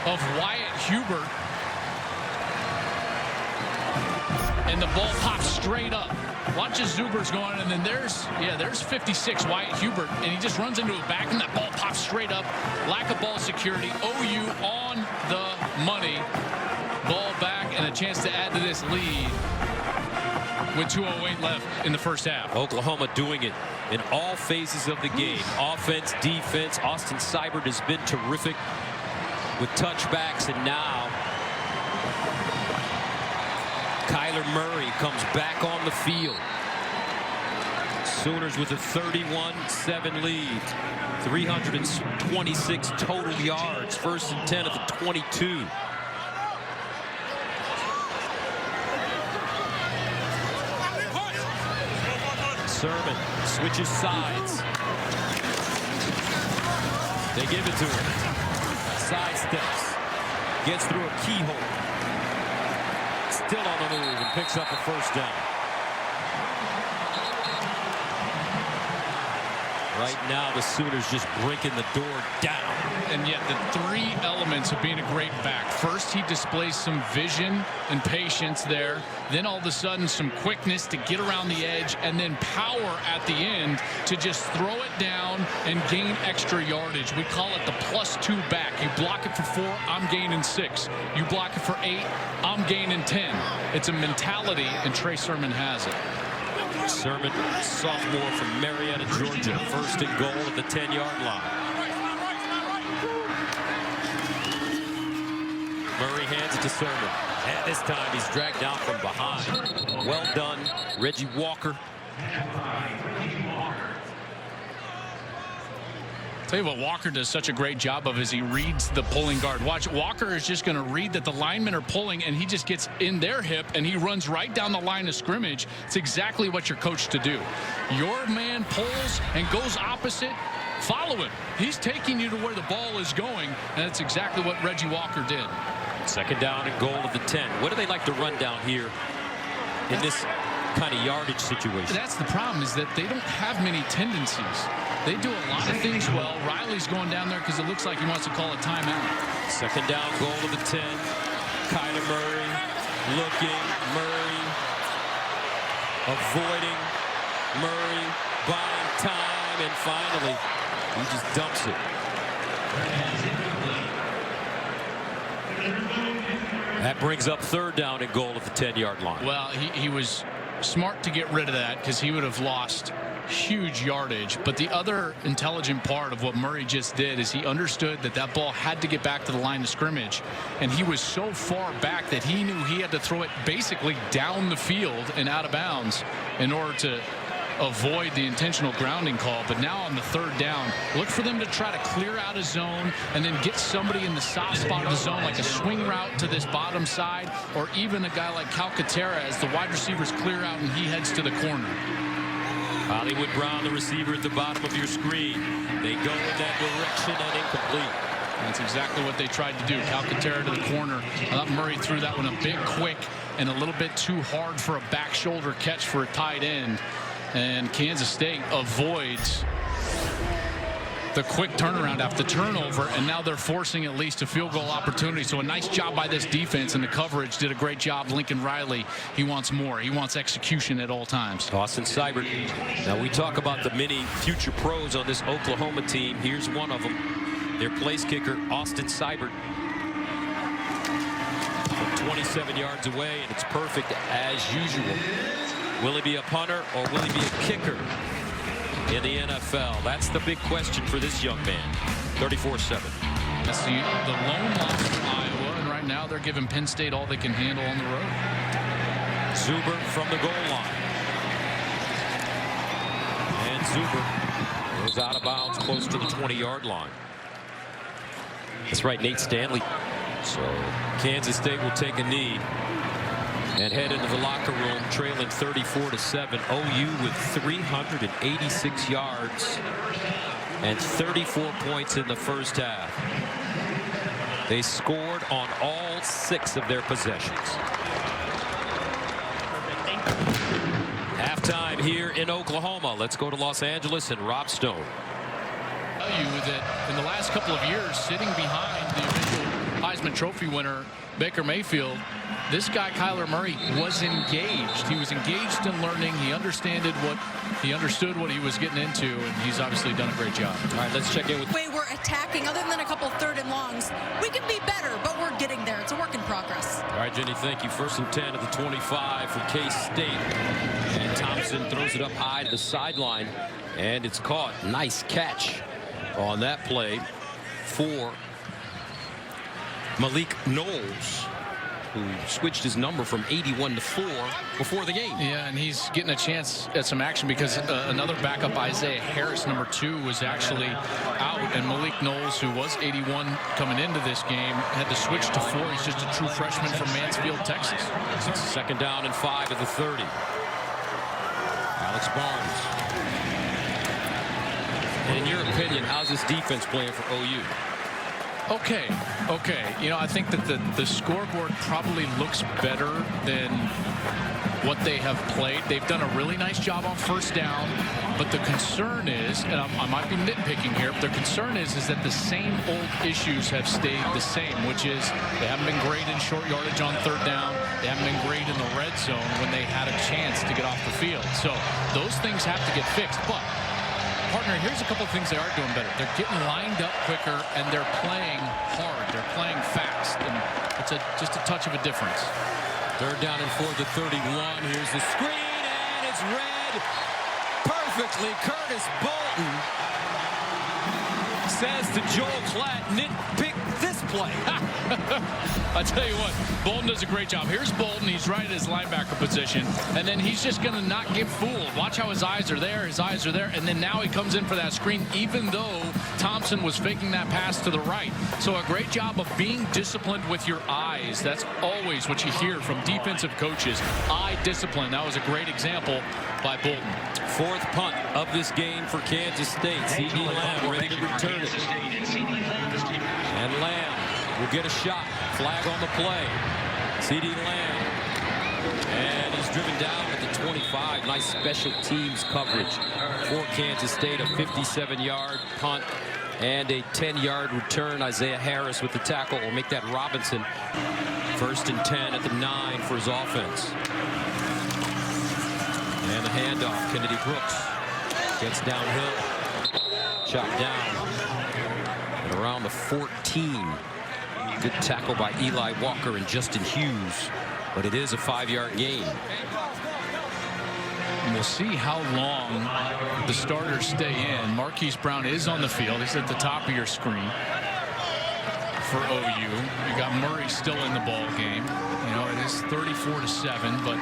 of Wyatt Hubert. And the ball pops straight up. Watch as Zuber's going, and then there's 56, Wyatt Hubert, and he just runs into a back, and that ball pops straight up. Lack of ball security. OU on the money. Ball back and a chance to add to this lead with 2:08 left in the first half. Oklahoma doing it in all phases of the game. Offense, defense. Austin Seibert has been terrific with touchbacks, and now Kyler Murray comes back on the field. Sooners with a 31-7 lead. 326 total yards. 1st and 10 at the 22. Sermon switches sides. They give it to him. Sidesteps. Gets through a keyhole. Still on the move and picks up a first down. Right now, the Sooners just breaking the door down. And yet the 3 elements of being a great back. First, he displays some vision and patience there. Then all of a sudden, some quickness to get around the edge, and then power at the end to just throw it down and gain extra yardage. We call it the +2 back. You block it for 4, I'm gaining 6. You block it for 8, I'm gaining 10. It's a mentality, and Trey Sermon has it. Sermon, sophomore from Marietta, Georgia. 1st and goal at the 10-yard line. Murray hands it to Sermon. And this time he's dragged down from behind. Well done, Reggie Walker. Tell you what Walker does such a great job of is he reads the pulling guard. Watch, Walker is just going to read that the linemen are pulling, and he just gets in their hip, and he runs right down the line of scrimmage. It's exactly what you're coached to do. Your man pulls and goes opposite. Follow him. He's taking you to where the ball is going, and that's exactly what Reggie Walker did. 2nd down and goal at the 10. What do they like to run down here in this kind of yardage situation? That's the problem, is that they don't have many tendencies. They do a lot of things well. Riley's going down there because it looks like he wants to call a timeout. 2nd down, goal to the 10. Kyler Murray looking. Murray avoiding. Murray buying time. And finally, he just dumps it. That brings up 3rd down and goal at the 10-yard line. Well, he was smart to get rid of that because he would have lost huge yardage. But the other intelligent part of what Murray just did is he understood that that ball had to get back to the line of scrimmage, and he was so far back that he knew he had to throw it basically down the field and out of bounds in order to avoid the intentional grounding call. But now on the third down, look for them to try to clear out a zone and then get somebody in the soft spot of the zone, like a swing route to this bottom side, or even a guy like Calcaterra as the wide receivers clear out and he heads to the corner. Hollywood Brown, the receiver at the bottom of your screen. They go in that direction and incomplete. That's exactly what they tried to do. Calcaterra to the corner. I thought Murray threw that one a bit quick and a little bit too hard for a back shoulder catch for a tight end. And Kansas State avoids the quick turnaround after the turnover, and now they're forcing at least a field goal opportunity. So a nice job by this defense, and the coverage did a great job. Lincoln Riley, he wants more. He wants execution at all times. Austin Seibert. Now we talk about the many future pros on this Oklahoma team. Here's one of them. Their place kicker, Austin Seibert. From 27 yards away, and it's perfect as usual. Will he be a punter or will he be a kicker in the NFL? That's the big question for this young man. 34-7. That's the lone loss for Iowa, and right now they're giving Penn State all they can handle on the road. Zuber from the goal line. And Zuber goes out of bounds close to the 20-yard line. That's right, Nate Stanley. So Kansas State will take a knee and head into the locker room trailing 34-7. OU with 386 yards and 34 points in the first half. They scored on all 6 of their possessions. Halftime here in Oklahoma. Let's go to Los Angeles and Rob Stone. Tell you that in the last couple of years, sitting behind the eventual Heisman Trophy winner Baker Mayfield, this guy Kyler Murray was engaged. He was engaged in learning. He understood what he was getting into, and he's obviously done a great job. All right, let's check in with. The way we're attacking, other than a couple third and longs, we can be better, but we're getting there. It's a work in progress. All right, Jenny, thank you. 1st and 10 at the 25 for K-State. And Thompson throws it up high to the sideline, and it's caught. Nice catch on that play for Malik Knowles, who switched his number from 81 to 4 before the game. Yeah, and he's getting a chance at some action because another backup, Isaiah Harris, number 2, was actually out, and Malik Knowles, who was 81 coming into this game, had to switch to 4. He's just a true freshman from Mansfield, Texas. It's 2nd down and 5 at the 30. Alex Barnes. And in your opinion, how's this defense playing for OU? Okay. You know, I think that the scoreboard probably looks better than what they have played. They've done a really nice job on 1st down, but the concern is, and I might be nitpicking here, but the concern is that the same old issues have stayed the same, which is they haven't been great in short yardage on 3rd down. They haven't been great in the red zone when they had a chance to get off the field. So those things have to get fixed. But partner, here's a couple of things they are doing better. They're getting lined up quicker, and they're playing hard. They're playing fast, and it's just a touch of a difference. 3rd down and 4 to 31. Here's the screen, and it's read perfectly. Curtis Bolton says to Joel Klatt, nitpick this play. I tell you what, Bolton does a great job. Here's Bolton. He's right at his linebacker position, and then he's just going to not get fooled. Watch how his eyes are there. His eyes are there, and then now he comes in for that screen, even though Thompson was faking that pass to the right. So a great job of being disciplined with your eyes. That's always what you hear from defensive coaches. Eye discipline. That was a great example by Bolton. 4th punt of this game for Kansas State. C.D. Lamb ready to return it. And Lamb will get a shot. Flag on the play. C.D. Lamb. And he's driven down at the 25. Nice special teams coverage for Kansas State. A 57-yard punt and a 10-yard return. Isaiah Harris with the tackle will make that Robinson. 1st and 10 at the 9 for his offense. And the handoff. Kennedy Brooks gets downhill. Chopped down. And around the 14. Good tackle by Eli Walker and Justin Hughes. But it is a 5-yard gain. And we'll see how long the starters stay in. Marquise Brown is on the field. He's at the top of your screen for OU. You got Murray still in the ball game. You know, it is 34-7, but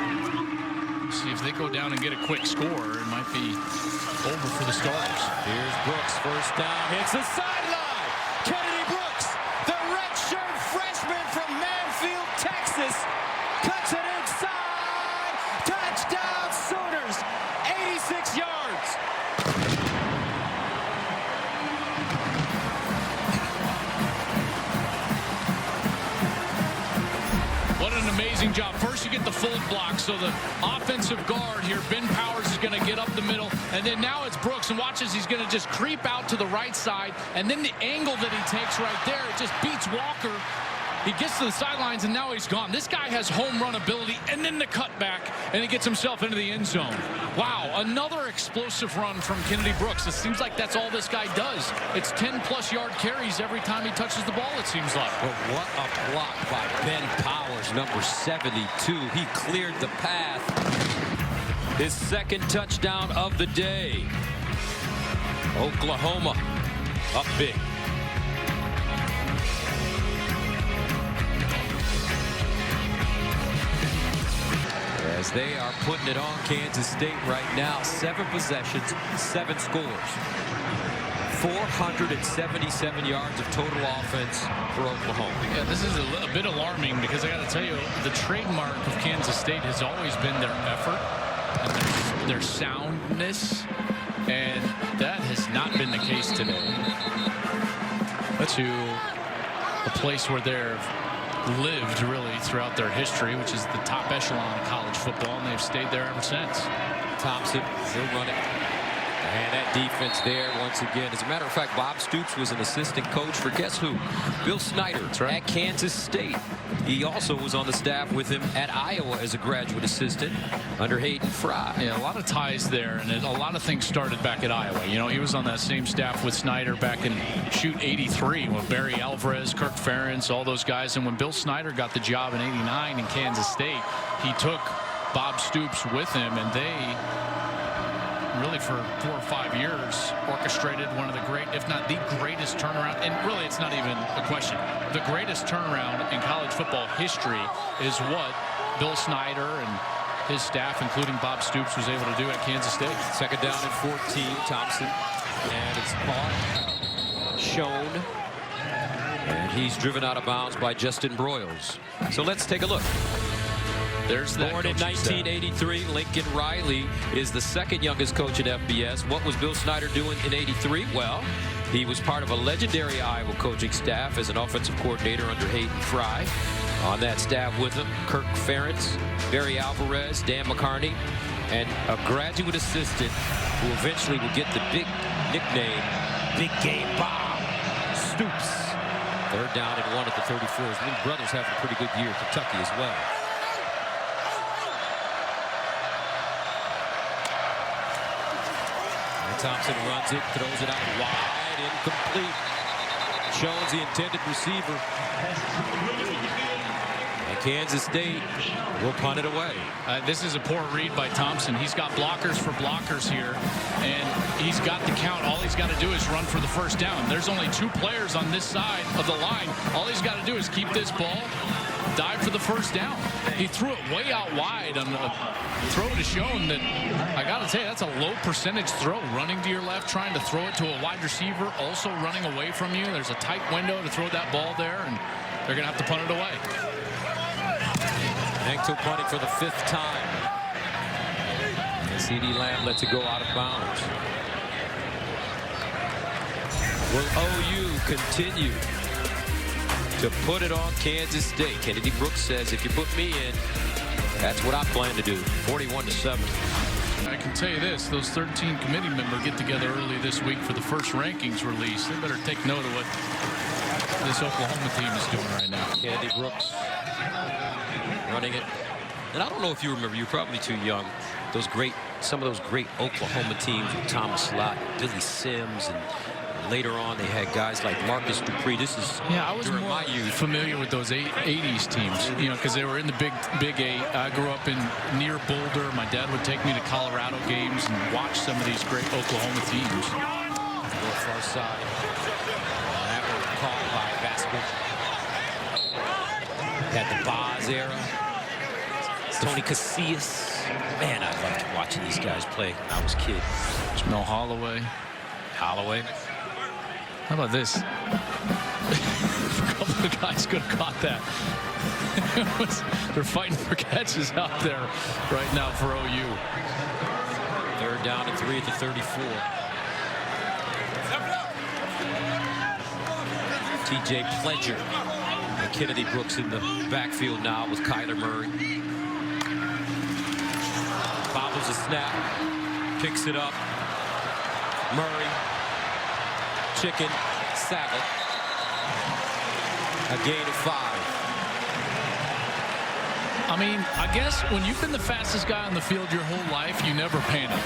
See if they go down and get a quick score, it might be over for the Stars. Here's Brooks, first down, hits the sideline. Kennedy Brooks, the redshirt freshman from Manfield, Texas, cuts it inside. Touchdown Sooners, 86 yards. What an amazing job. First you get the full block, so the offensive guard here, Ben Powers, is going to get up the middle, and then now it's Brooks, and watch as he's going to just creep out to the right side, and then the angle that he takes right there, it just beats Walker. He gets to the sidelines, and now he's gone. This guy has home run ability, and then the cutback, and he gets himself into the end zone. Wow, another explosive run from Kennedy Brooks. It seems like that's all this guy does. It's 10-plus yard carries every time he touches the ball, it seems like. But what a block by Ben Powers, number 72. He cleared the path. His second touchdown of the day. Oklahoma up big. As they are putting it on Kansas State right now. 7 possessions, 7 scores. 477 yards of total offense for Oklahoma. Yeah, this is a bit alarming because I got to tell you, the trademark of Kansas State has always been their effort and their soundness, and that has not been the case today. To a place where they're lived really throughout their history, which is the top echelon of college football, and they've stayed there ever since. Thompson, he'll run it. And that defense there once again. As a matter of fact, Bob Stoops was an assistant coach for guess who? Bill Snyder at Kansas State. He also was on the staff with him at Iowa as a graduate assistant under Hayden Fry. Yeah, a lot of ties there, and a lot of things started back at Iowa. You know, he was on that same staff with Snyder back in '83 with Barry Alvarez, Kirk Ferentz, all those guys. And when Bill Snyder got the job in '89 in Kansas State, he took Bob Stoops with him, and they really for 4 or 5 years orchestrated one of the great, if not the greatest turnaround, and really it's not even a question, the greatest turnaround in college football history is what Bill Snyder and his staff, including Bob Stoops, was able to do at Kansas State. Second down and 14, Thompson, and it's caught, shown, and he's driven out of bounds by Justin Broyles. So let's take a look. There's that. Born in 1983, Lincoln Riley is the second youngest coach in FBS. What was Bill Snyder doing in '83? Well, he was part of a legendary Iowa coaching staff as an offensive coordinator under Hayden Fry. On that staff with him, Kirk Ferentz, Barry Alvarez, Dan McCarney, and a graduate assistant who eventually will get the big nickname, Big Game Bob Stoops. Third down and 1 at the 34. His little brother's having a pretty good year at Kentucky as well. Thompson runs it, throws it out wide, incomplete. Shows the intended receiver. And Kansas State will punt it away. This is a poor read by Thompson. He's got blockers for blockers here, and he's got the count. All he's got to do is run for the first down. There's only 2 players on this side of the line. All he's got to do is keep this ball, dive for the first down. He threw it way out wide on the throw to Schoen that, I got to tell you, that's a low percentage throw. Running to your left, trying to throw it to a wide receiver, also running away from you. There's a tight window to throw that ball there, and they're going to have to punt it away. Ankto punting for the 5th time. And CeeDee Lamb lets it go out of bounds. Will OU continue to put it on Kansas State? Kennedy Brooks says, if you put me in, that's what I plan to do. 41-7. I can tell you this, those 13 committee members get together early this week for the first rankings release. They better take note of what this Oklahoma team is doing right now. Kennedy Brooks running it. And I don't know if you remember, you're probably too young, some of those great Oklahoma teams with Thomas Lott, Billy Sims, and later on they had guys like Marcus Dupree. This is I was during more my youth. familiar with those 80s teams, you know, because they were in the Big 8. I grew up near Boulder. My dad would take me to Colorado games and watch some of these great Oklahoma teams. North far side. That was caught by Vasquez. Had the Boz era. Tony Casillas. Man, I loved watching these guys play when I was a kid. Jamel Holloway. Holloway. How about this? A couple of guys could have caught that. They're fighting for catches out there right now for OU. They're down at 3 at the 34. TJ Pledger and Kennedy Brooks in the backfield now with Kyler Murray. Bobbles a snap, picks it up. Murray, chicken, salad. A gain of 5. I mean, I guess when you've been the fastest guy on the field your whole life, you never panic.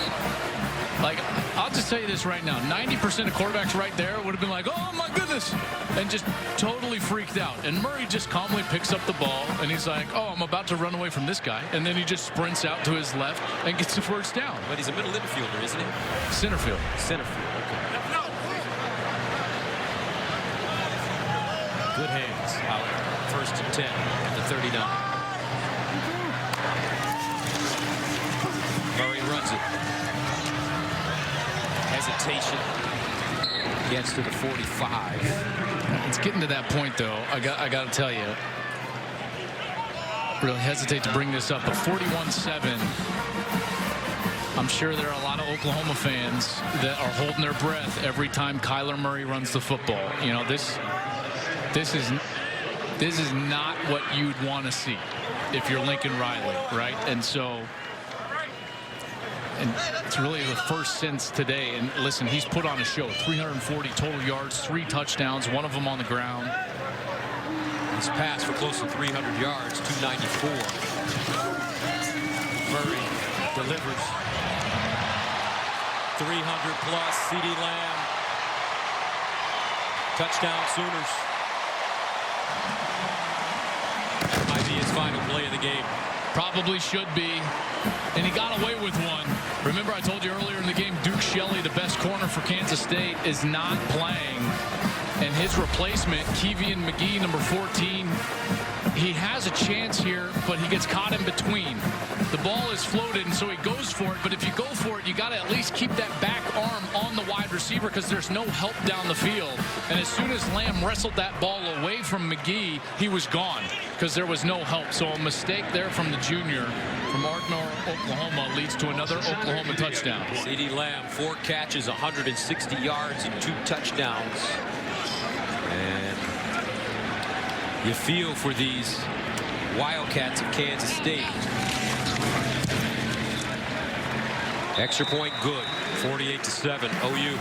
Like, I'll just tell you this right now. 90% of quarterbacks right there would have been like, oh, my goodness, and just totally freaked out. And Murray just calmly picks up the ball, and he's like, oh, I'm about to run away from this guy. And then he just sprints out to his left and gets the first down. But he's a middle infielder, isn't he? Center field. Center field, okay. Good hands out. 1st and 10 at the 39. Murray runs it. Hesitation. Gets to the 45. It's getting to that point, though. I got to tell you. Really hesitate to bring this up, but 41-7. I'm sure there are a lot of Oklahoma fans that are holding their breath every time Kyler Murray runs the football. You know, this is not what you'd want to see if you're Lincoln Riley, right? And so, and it's really the first since today. And listen, he's put on a show. 340 total yards, 3 touchdowns, 1 of them on the ground. He's passed for close to 300 yards, 294. Murray delivers. 300 plus. CeeDee Lamb. Touchdown Sooners. That might be his final play of the game. Probably should be. And he got away with one. Remember, I told you earlier in the game, Duke Shelley, the best corner for Kansas State, is not playing. And his replacement, Kevian McGee, number 14, he has a chance here, but he gets caught in between. The ball is floated, and so he goes for it. But if you go for it, you got to at least keep that back arm on the wide receiver because there's no help down the field. And as soon as Lamb wrestled that ball away from McGee, he was gone because there was no help. So a mistake there from the junior from Ardmore, Oklahoma, leads to another Oklahoma touchdown. CeeDee Lamb, 4 catches, 160 yards, and 2 touchdowns. And you feel for these Wildcats of Kansas State. Extra point good. 48-7 OU.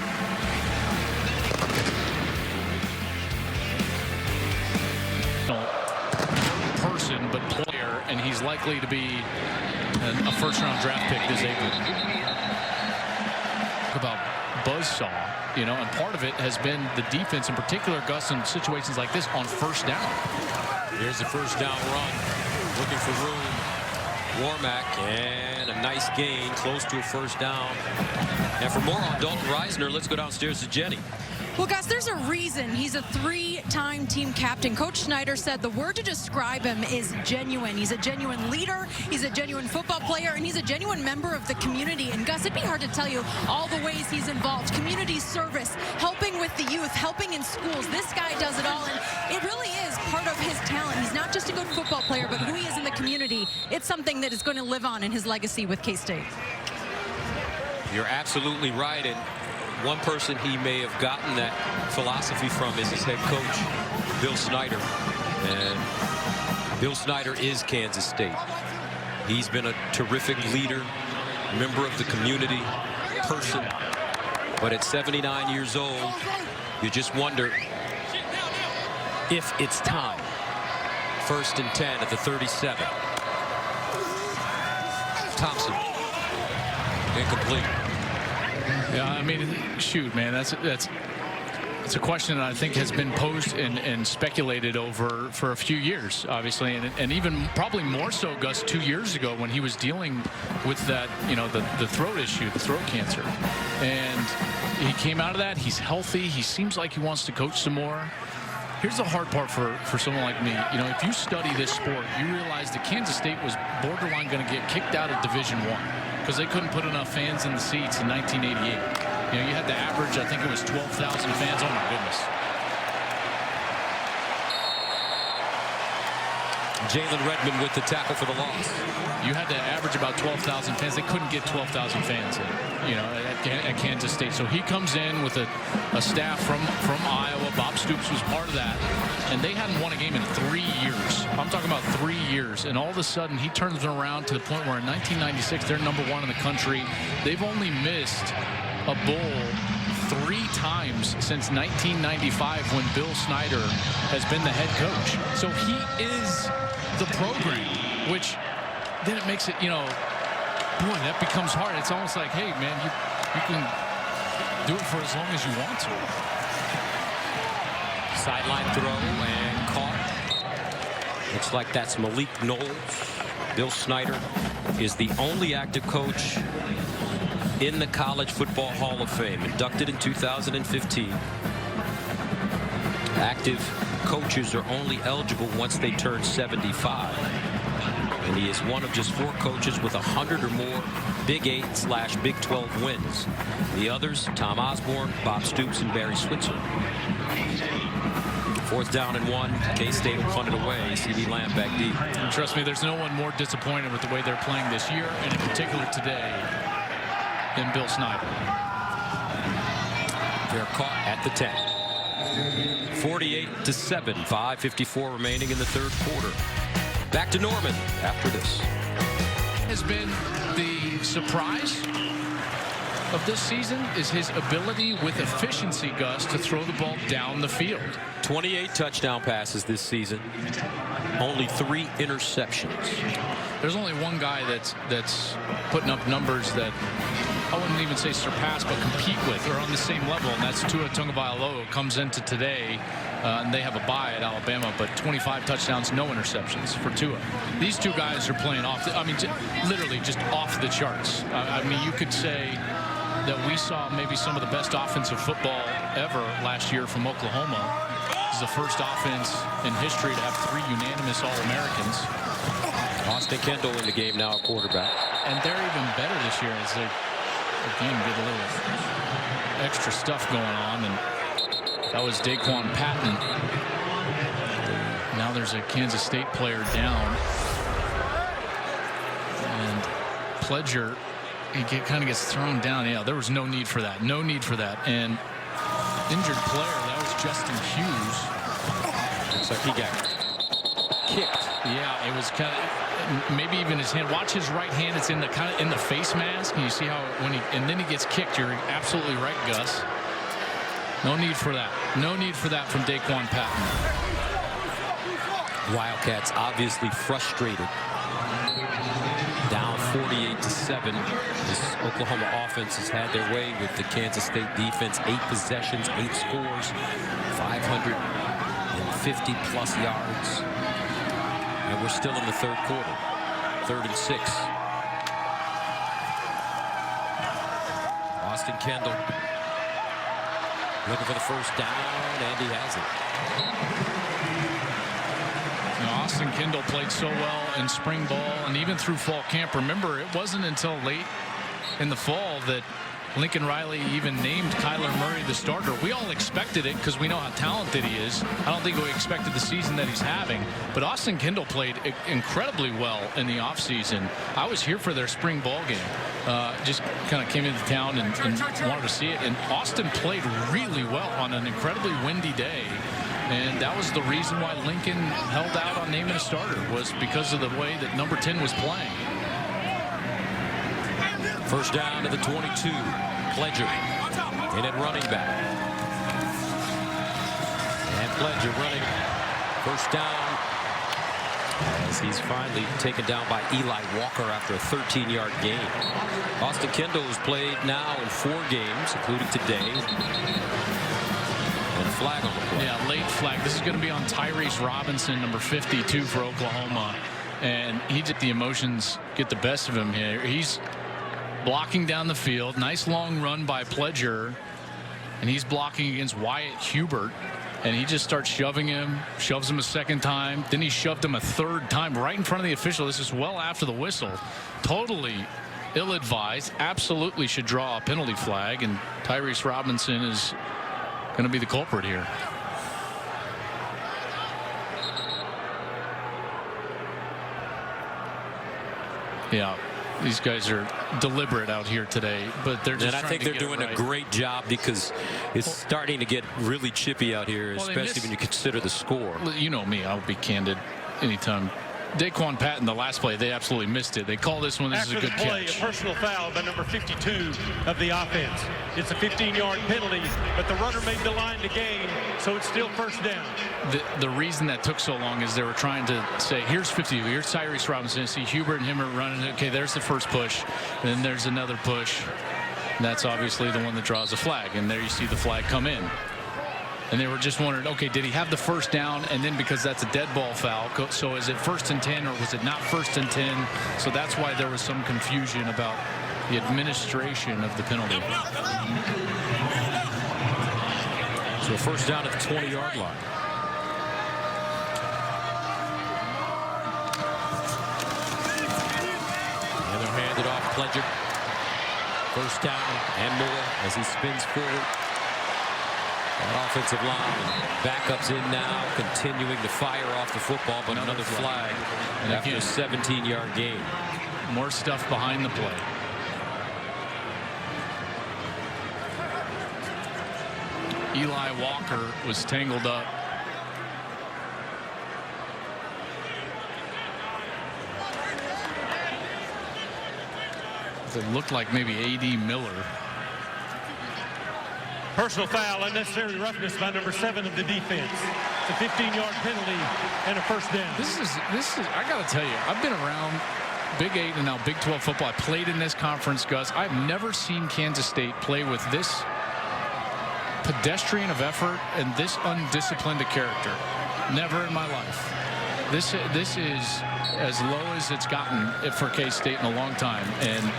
Person but player, and he's likely to be a first-round draft pick this April. Talk about buzzsaw, you know, and part of it has been the defense, in particular, Gus, in situations like this on first down. Here's the first down run. Looking for room. Warmack, and a nice gain, close to a first down. And for more on Dalton Reisner, let's go downstairs to Jenny. Well, guys, there's a reason he's a 3-time team captain. Coach Schneider said the word to describe him is genuine. He's a genuine leader, he's a genuine football player, and he's a genuine member of the community. And Gus, it'd be hard to tell you all the ways he's involved. Community service, helping with the youth, helping in schools. This guy does it all, and it really is part of his talent. He's not just a good football player, but who he is in the community. It's something that is going to live on in his legacy with K-State. You're absolutely right, and one person he may have gotten that philosophy from is his head coach, Bill Snyder. And Bill Snyder is Kansas State. He's been a terrific leader, member of the community, person. But at 79 years old, you just wonder if it's time. 1st and 10 at the 37. Thompson. Incomplete. Yeah, I mean, shoot, man, that's it's a question that I think has been posed and speculated over for a few years, obviously, and even probably more so, Gus, 2 years ago when he was dealing with that, you know, the throat issue, the throat cancer, and he came out of that. He's healthy. He seems like he wants to coach some more. Here's the hard part for someone like me. You know, if you study this sport, you realize that Kansas State was borderline going to get kicked out of Division I because they couldn't put enough fans in the seats in 1988. You know, you had the average, I think it was 12,000 fans. Oh, my goodness. Jalen Redmond with the tackle for the loss. You had to average about 12,000 fans. They couldn't get 12,000 fans in, you know, at Kansas State. So he comes in with a staff from Iowa. Bob Stoops was part of that. And they hadn't won a game in 3 years. I'm talking about 3 years. And all of a sudden, he turns it around to the point where in 1996, they're #1 in the country. They've only missed a bowl 3 times since 1995 when Bill Snyder has been the head coach. So he is the program, which then it makes it, you know, boy, that becomes hard. It's almost like, hey, man, you can do it for as long as you want to. Sideline throw and caught. Looks like that's Malik Knowles. Bill Snyder is the only active coach in the College Football Hall of Fame, inducted in 2015. Active coaches are only eligible once they turn 75. And he is one of just 4 coaches with 100 or more Big 8/Big 12 wins. The others, Tom Osborne, Bob Stoops, and Barry Switzer. 4th down and 1. K-State will punt it away. CD Lamb back deep. And trust me, there's no one more disappointed with the way they're playing this year, and in particular today, than Bill Snyder. They're caught at the 10. 48-7. 5:54 remaining in the 3rd quarter. Back to Norman after this. Has been the surprise of this season is his ability with efficiency, Gus, to throw the ball down the field. 28 touchdown passes this season. Only 3 interceptions. There's only one guy that's putting up numbers that I wouldn't even say surpass, but compete with or on the same level, and that's Tua Tagovailoa. Comes into today, and they have a bye at Alabama, but 25 touchdowns, no interceptions for Tua. These 2 guys are playing off, literally just off the charts. I mean, you could say that we saw maybe some of the best offensive football ever last year from Oklahoma. This is the first offense in history to have 3 unanimous All-Americans. Austin Kendall in the game now at quarterback. And they're even better this year as they, again, get a little extra stuff going on. And that was Daquan Patton. Now there's a Kansas State player down. And Pledger, he kind of gets thrown down. Yeah, there was no need for that. No need for that. And injured player, that was Justin Hughes. Looks like he got kicked. Yeah, it was kind of, maybe even his hand. Watch his right hand. It's in the kind of in the face mask. And you see how and then he gets kicked. You're absolutely right, Gus. No need for that. No need for that from Daquan Patton. Wildcats obviously frustrated. Down 48-7. This Oklahoma offense has had their way with the Kansas State defense. 8 possessions, 8 scores, 550-plus yards. And we're still in the 3rd quarter. 3rd and 6. Austin Kendall looking for the 1st down, and he has it. Now, Austin Kendall played so well in spring ball and even through fall camp. Remember, it wasn't until late in the fall that Lincoln Riley even named Kyler Murray the starter. We all expected it because we know how talented he is. I don't think we expected the season that he's having. But Austin Kendall played incredibly well in the offseason. I was here for their spring ball game. Just kind of came into town and wanted to see it. And Austin played really well on an incredibly windy day. And that was the reason why Lincoln held out on naming a starter, was because of the way that number 10 was playing. 1st down to the 22. Pledger in at running back. And Pledger running 1st down as he's finally taken down by Eli Walker after a 13-yard gain. Austin Kendall has played now in 4 games, including today. And a flag on the play. Yeah, late flag. This is going to be on Tyrese Robinson, number 52 for Oklahoma. And the emotions get the best of him here. He's blocking down the field. Nice long run by Pledger. And he's blocking against Wyatt Hubert. And he just starts shoving him, shoves him a second time. Then he shoved him a third time right in front of the official. This is well after the whistle. Totally ill-advised. Absolutely should draw a penalty flag. And Tyrese Robinson is going to be the culprit here. Yeah. These guys are deliberate out here today, but they're just. And I think they're doing a great job because it's starting to get really chippy out here, especially when you consider the score. You know me, I'll be candid anytime. Daquan Patton, the last play, they absolutely missed it. They call this one. This is a good play, catch. A personal foul by number 52 of the offense. It's a 15-yard penalty, but the runner made the line to gain, so it's still first down. The reason that took so long is they were trying to say, here's 50, here's Tyrese Robinson. See Hubert and him are running. Okay, there's the first push. And then there's another push. And that's obviously the one that draws a flag. And there you see the flag come in. And they were just wondering, okay, did he have the first down? And then because that's a dead ball foul, so is it 1st and 10 or was it not 1st and 10? So that's why there was some confusion about the administration of the penalty. So first down at the 20-yard line. And they'll hand it off Pledger. First down and more as he spins forward. That offensive line, backups in now, continuing to fire off the football, but another flag after a 17-yard gain. More stuff behind the play. Eli Walker was tangled up. It looked like maybe A.D. Miller. Personal foul, unnecessary roughness by number 7 of the defense. It's a 15-yard penalty and a first down. This is I got to tell you, I've been around Big 8 and now Big 12 football. I played in this conference, Gus. I've never seen Kansas State play with this pedestrian of effort and this undisciplined a character. Never in my life. This is as low as it's gotten for K-State in a long time, and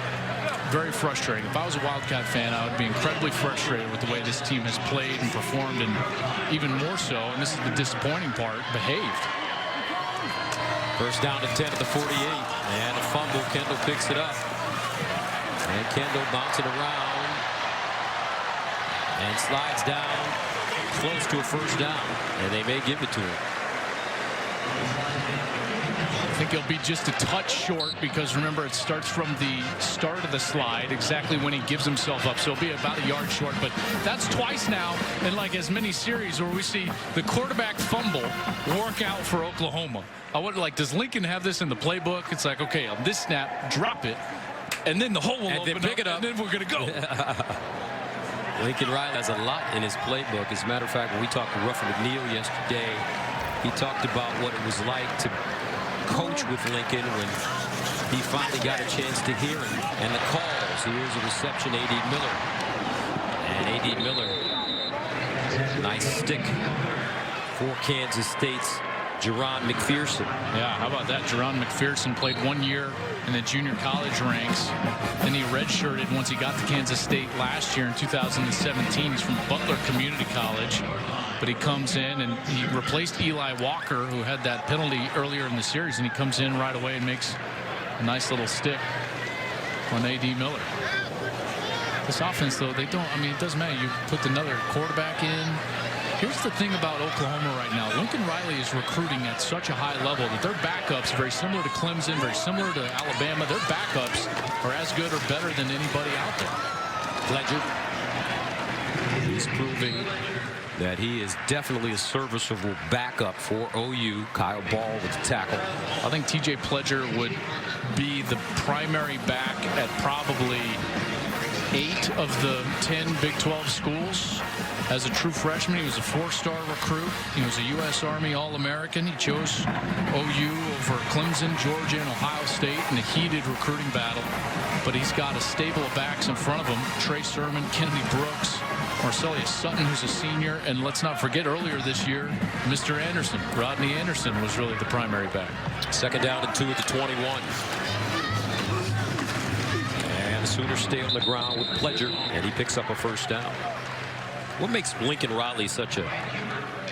very frustrating. If I was a Wildcat fan, I would be incredibly frustrated with the way this team has played and performed, and even more so, and this is the disappointing part, behaved. First down at 10 at the 48, and a fumble. Kendall picks it up, and Kendall bouncing around and slides down close to a first down, and they may give it to him. I think he'll be just a touch short because remember it starts from the start of the slide exactly when he gives himself up, so it'll be about a yard short. But that's twice now in like as many series where we see the quarterback fumble work out for Oklahoma. I would like, does Lincoln have this in the playbook? It's like, okay, on this snap, drop it, and then the hole will open pick it up, and then we're gonna go. Lincoln Riley has a lot in his playbook. As a matter of fact, when we talked to Ruffin McNeil yesterday, he talked about what it was like to coach with Lincoln when he finally got a chance to hear him. And the calls. Here's a reception, A.D. Miller. And A.D. Miller, nice stick for Kansas State's Jerron McPherson. Yeah, how about that? Jerron McPherson played 1 year in the junior college ranks. Then he redshirted once he got to Kansas State last year in 2017. He's from Butler Community College. But he comes in and he replaced Eli Walker, who had that penalty earlier in the series, and he comes in right away and makes a nice little stick on A.D. Miller. This offense, though, they don't, I mean, it doesn't matter. You put another quarterback in. Here's the thing about Oklahoma right now. Lincoln Riley is recruiting at such a high level that their backups, very similar to Clemson, very similar to Alabama, their backups are as good or better than anybody out there. Pledger. He's proving that he is definitely a serviceable backup for OU. Kyle Ball with the tackle. I think TJ Pledger would be the primary back at probably 8 of the 10 Big 12 schools. As a true freshman, he was a 4-star recruit. He was a U.S. Army All-American. He chose OU over Clemson, Georgia, and Ohio State in a heated recruiting battle. But he's got a stable of backs in front of him. Trey Sermon, Kennedy Brooks, Marcellus Sutton, who's a senior. And let's not forget earlier this year, Mr. Anderson, Rodney Anderson, was really the primary back. Second down and 2 at the 21. And the Sooners stay on the ground with Pledger, and he picks up a first down. What makes Lincoln Riley such a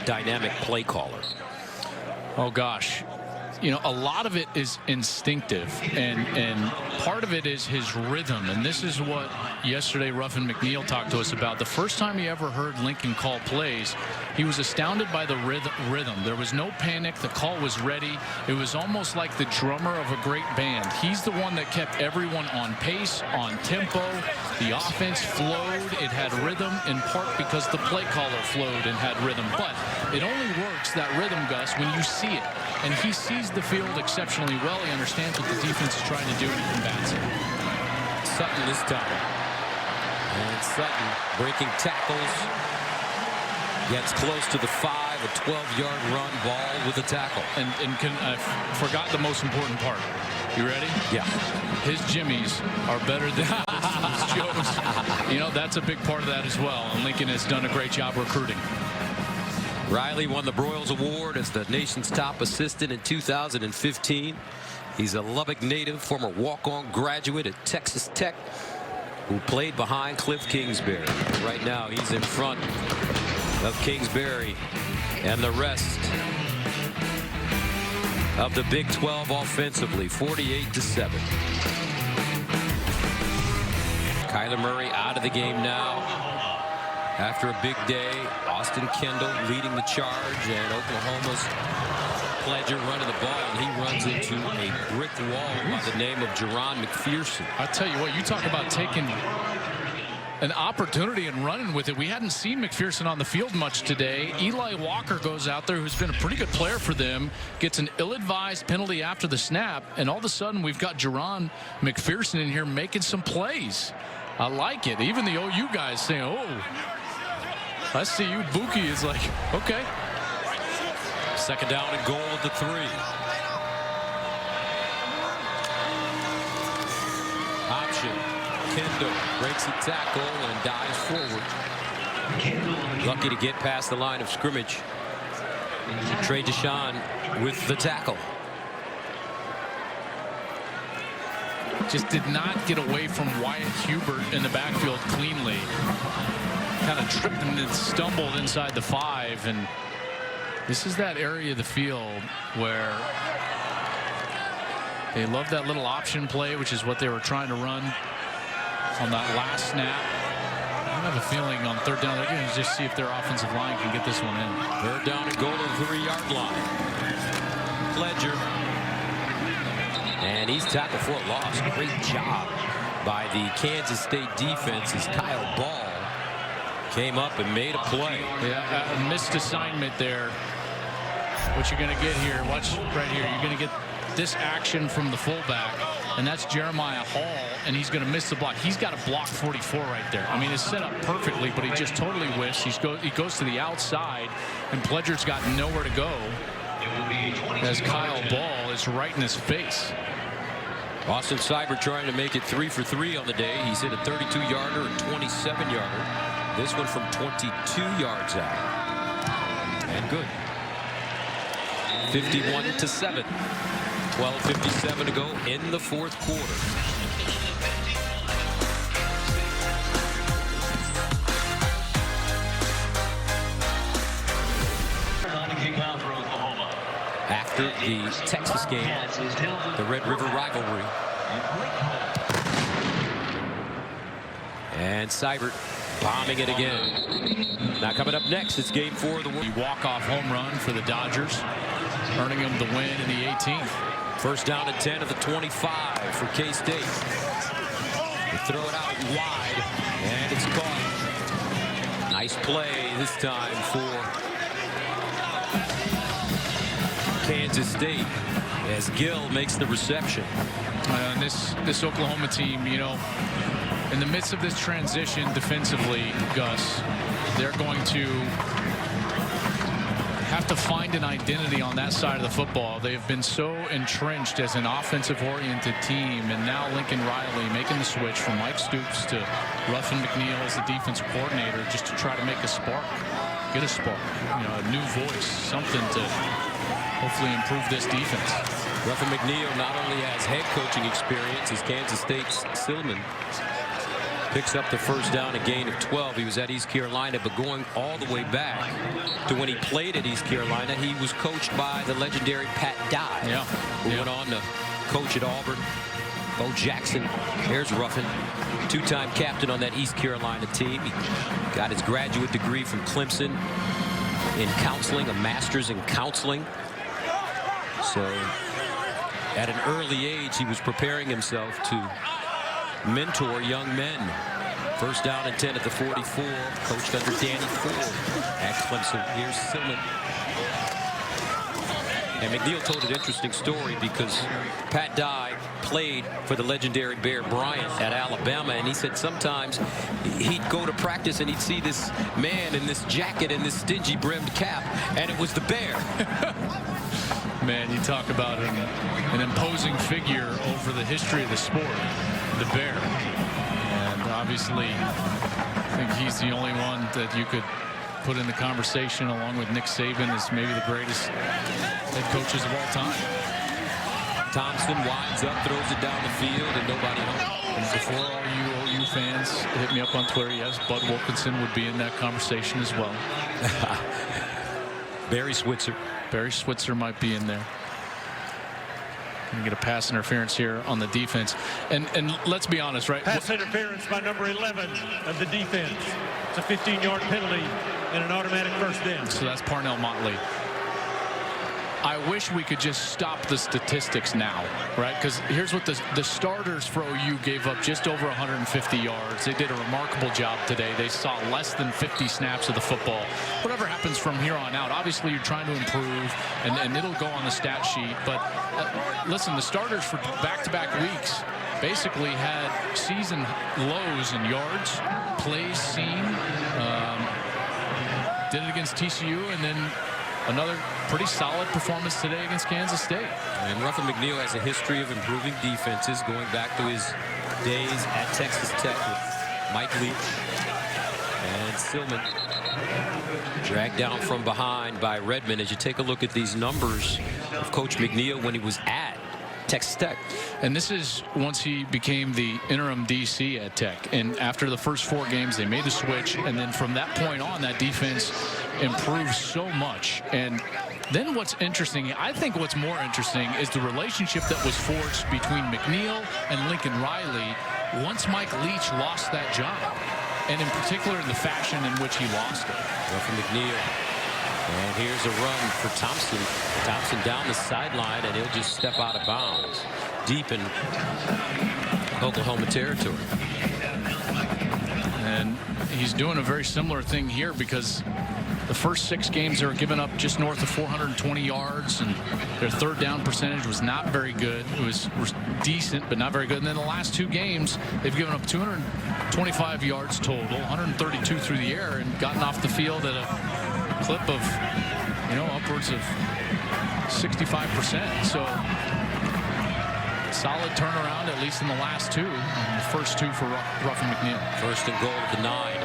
dynamic play caller? Oh, gosh. You know, a lot of it is instinctive, and part of it is his rhythm. And this is what yesterday Ruffin McNeil talked to us about. The first time he ever heard Lincoln call plays, he was astounded by the rhythm. There was no panic. The call was ready. It was almost like the drummer of a great band. He's the one that kept everyone on pace, on tempo. The offense flowed. It had rhythm, in part because the play caller flowed and had rhythm. But it only works, that rhythm, Gus, when you see it. And he sees the field exceptionally well. He understands what the defense is trying to do, and he combats it. Sutton this time. And Sutton breaking tackles. Gets close to the 5, a 12-yard run, ball with a tackle. And I forgot the most important part. You ready? Yeah. His jimmies are better than Joe's. You know, that's a big part of that as well. And Lincoln has done a great job recruiting. Riley won the Broyles Award as the nation's top assistant in 2015. He's a Lubbock native, former walk-on graduate at Texas Tech, who played behind Cliff Kingsbury. Right now, he's in front of Kingsbury and the rest of the Big 12 offensively, 48-7. Kyler Murray out of the game now. After a big day, Austin Kendall leading the charge, and Oklahoma's Pledger running the ball, and he runs into a brick wall by the name of Jerron McPherson. I'll tell you what, you talk about taking an opportunity and running with it. We hadn't seen McPherson on the field much today. Eli Walker goes out there, who's been a pretty good player for them, gets an ill-advised penalty after the snap, and all of a sudden we've got Jerron McPherson in here making some plays. I like it. Even the OU guys saying, oh, I see you. Buki is like, okay. Second down and goal at the 3. Option. Kendall breaks a tackle and dives forward. Lucky to get past the line of scrimmage. Trey Deshawn with the tackle. Just did not get away from Wyatt Hubert in the backfield cleanly. Kind of tripped and then stumbled inside the 5, and this is that area of the field where they love that little option play, which is what they were trying to run on that last snap. I have a feeling on third down they're going to just see if their offensive line can get this one in. Third down and goal to the 3-yard line. Pledger, and he's tackled for a loss. Great job by the Kansas State defense as Kyle Ball came up and made a play. Yeah, a missed assignment there. What you're going to get here, watch right here, you're going to get this action from the fullback, and that's Jeremiah Hall, and he's going to miss the block. He's got a block 44 right there. I mean, it's set up perfectly, but he just totally whiffs. He goes to the outside, and Pledger's got nowhere to go as Kyle Ball is right in his face. Austin Seibert trying to make it 3 for 3 on the day. He's hit a 32-yarder and 27-yarder. This one from 22 yards out. And good. 51-7. 12:57 to go in the fourth quarter. After the Texas game, the Red River rivalry. And Seibert bombing it again. Now coming up next, it's game 4 of the world. Walk-off home run for the Dodgers, earning them the win in the 18th. First down and 10 at the 25 for K-State. They throw it out wide, and it's caught. Nice play this time for Kansas State as Gill makes the reception. And this Oklahoma team, you know, in the midst of this transition defensively, Gus, they're going to have to find an identity on that side of the football. They've been so entrenched as an offensive-oriented team, and now Lincoln Riley making the switch from Mike Stoops to Ruffin McNeil as the defensive coordinator, just to try to make a spark, get a spark, you know, a new voice, something to hopefully improve this defense. Ruffin McNeil not only has head coaching experience as Kansas State's Silman, Picks up the first down, a gain of 12. He was at East Carolina, but going all the way back to when he played at East Carolina, he was coached by the legendary Pat Dye, who went on to coach at Auburn. Bo Jackson, there's Ruffin, two-time captain on that East Carolina team. He got his graduate degree from Clemson in counseling, a master's in counseling. So at an early age, he was preparing himself to mentor young men. First down and 10 at the 44, coached under Danny Ford at Clemson. Here's Silman. And McNeil told an interesting story because Pat Dye played for the legendary Bear Bryant at Alabama, and he said sometimes he'd go to practice and he'd see this man in this jacket and this stingy brimmed cap, and it was the Bear. Man, you talk about an imposing figure over the history of the sport, the Bear. And obviously, I think he's the only one that you could put in the conversation along with Nick Saban as maybe the greatest head coaches of all time. Thompson winds up, throws it down the field, and nobody home. And before all you OU fans hit me up on Twitter, yes, Bud Wilkinson would be in that conversation as well. Barry Switzer. Barry Switzer might be in there. Gonna get a pass interference here on the defense. And let's be honest, right? Pass interference by number 11 of the defense. It's a 15-yard penalty and an automatic first down. So that's Parnell Motley. I wish we could just stop the statistics now, right? Because here's what the starters for OU gave up just over 150 yards. They did a remarkable job today. They saw less than 50 snaps of the football. Whatever happens from here on out, obviously you're trying to improve, and it'll go on the stat sheet. But listen, the starters for back-to-back weeks basically had season lows in yards, plays seen. Did it against TCU, and then another pretty solid performance today against Kansas State. And Ruffin McNeil has a history of improving defenses going back to his days at Texas Tech with Mike Leach. And Silman dragged down from behind by Redmond. As you take a look at these numbers of Coach McNeil when he was at Texas Tech. And this is once he became the interim DC at Tech. And after the first 4 games, they made the switch. And then from that point on, that defense improved so much. And then what's interesting, I think what's more interesting is the relationship that was forged between McNeil and Lincoln Riley once Mike Leach lost that job. And in particular, in the fashion in which he lost it. Ruffin McNeil. And here's a run for Thompson. Thompson down the sideline, and he'll just step out of bounds deep in Oklahoma territory. And he's doing a very similar thing here because the first 6 games they were giving up just north of 420 yards, and their third down percentage was not very good. It was decent, but not very good. And then the last 2 games, they've given up 225 yards total, 132 through the air, and gotten off the field at a clip of, upwards of 65%. So solid turnaround, at least in the last 2. And the first 2 for Ruffin McNeil. First and goal at the 9.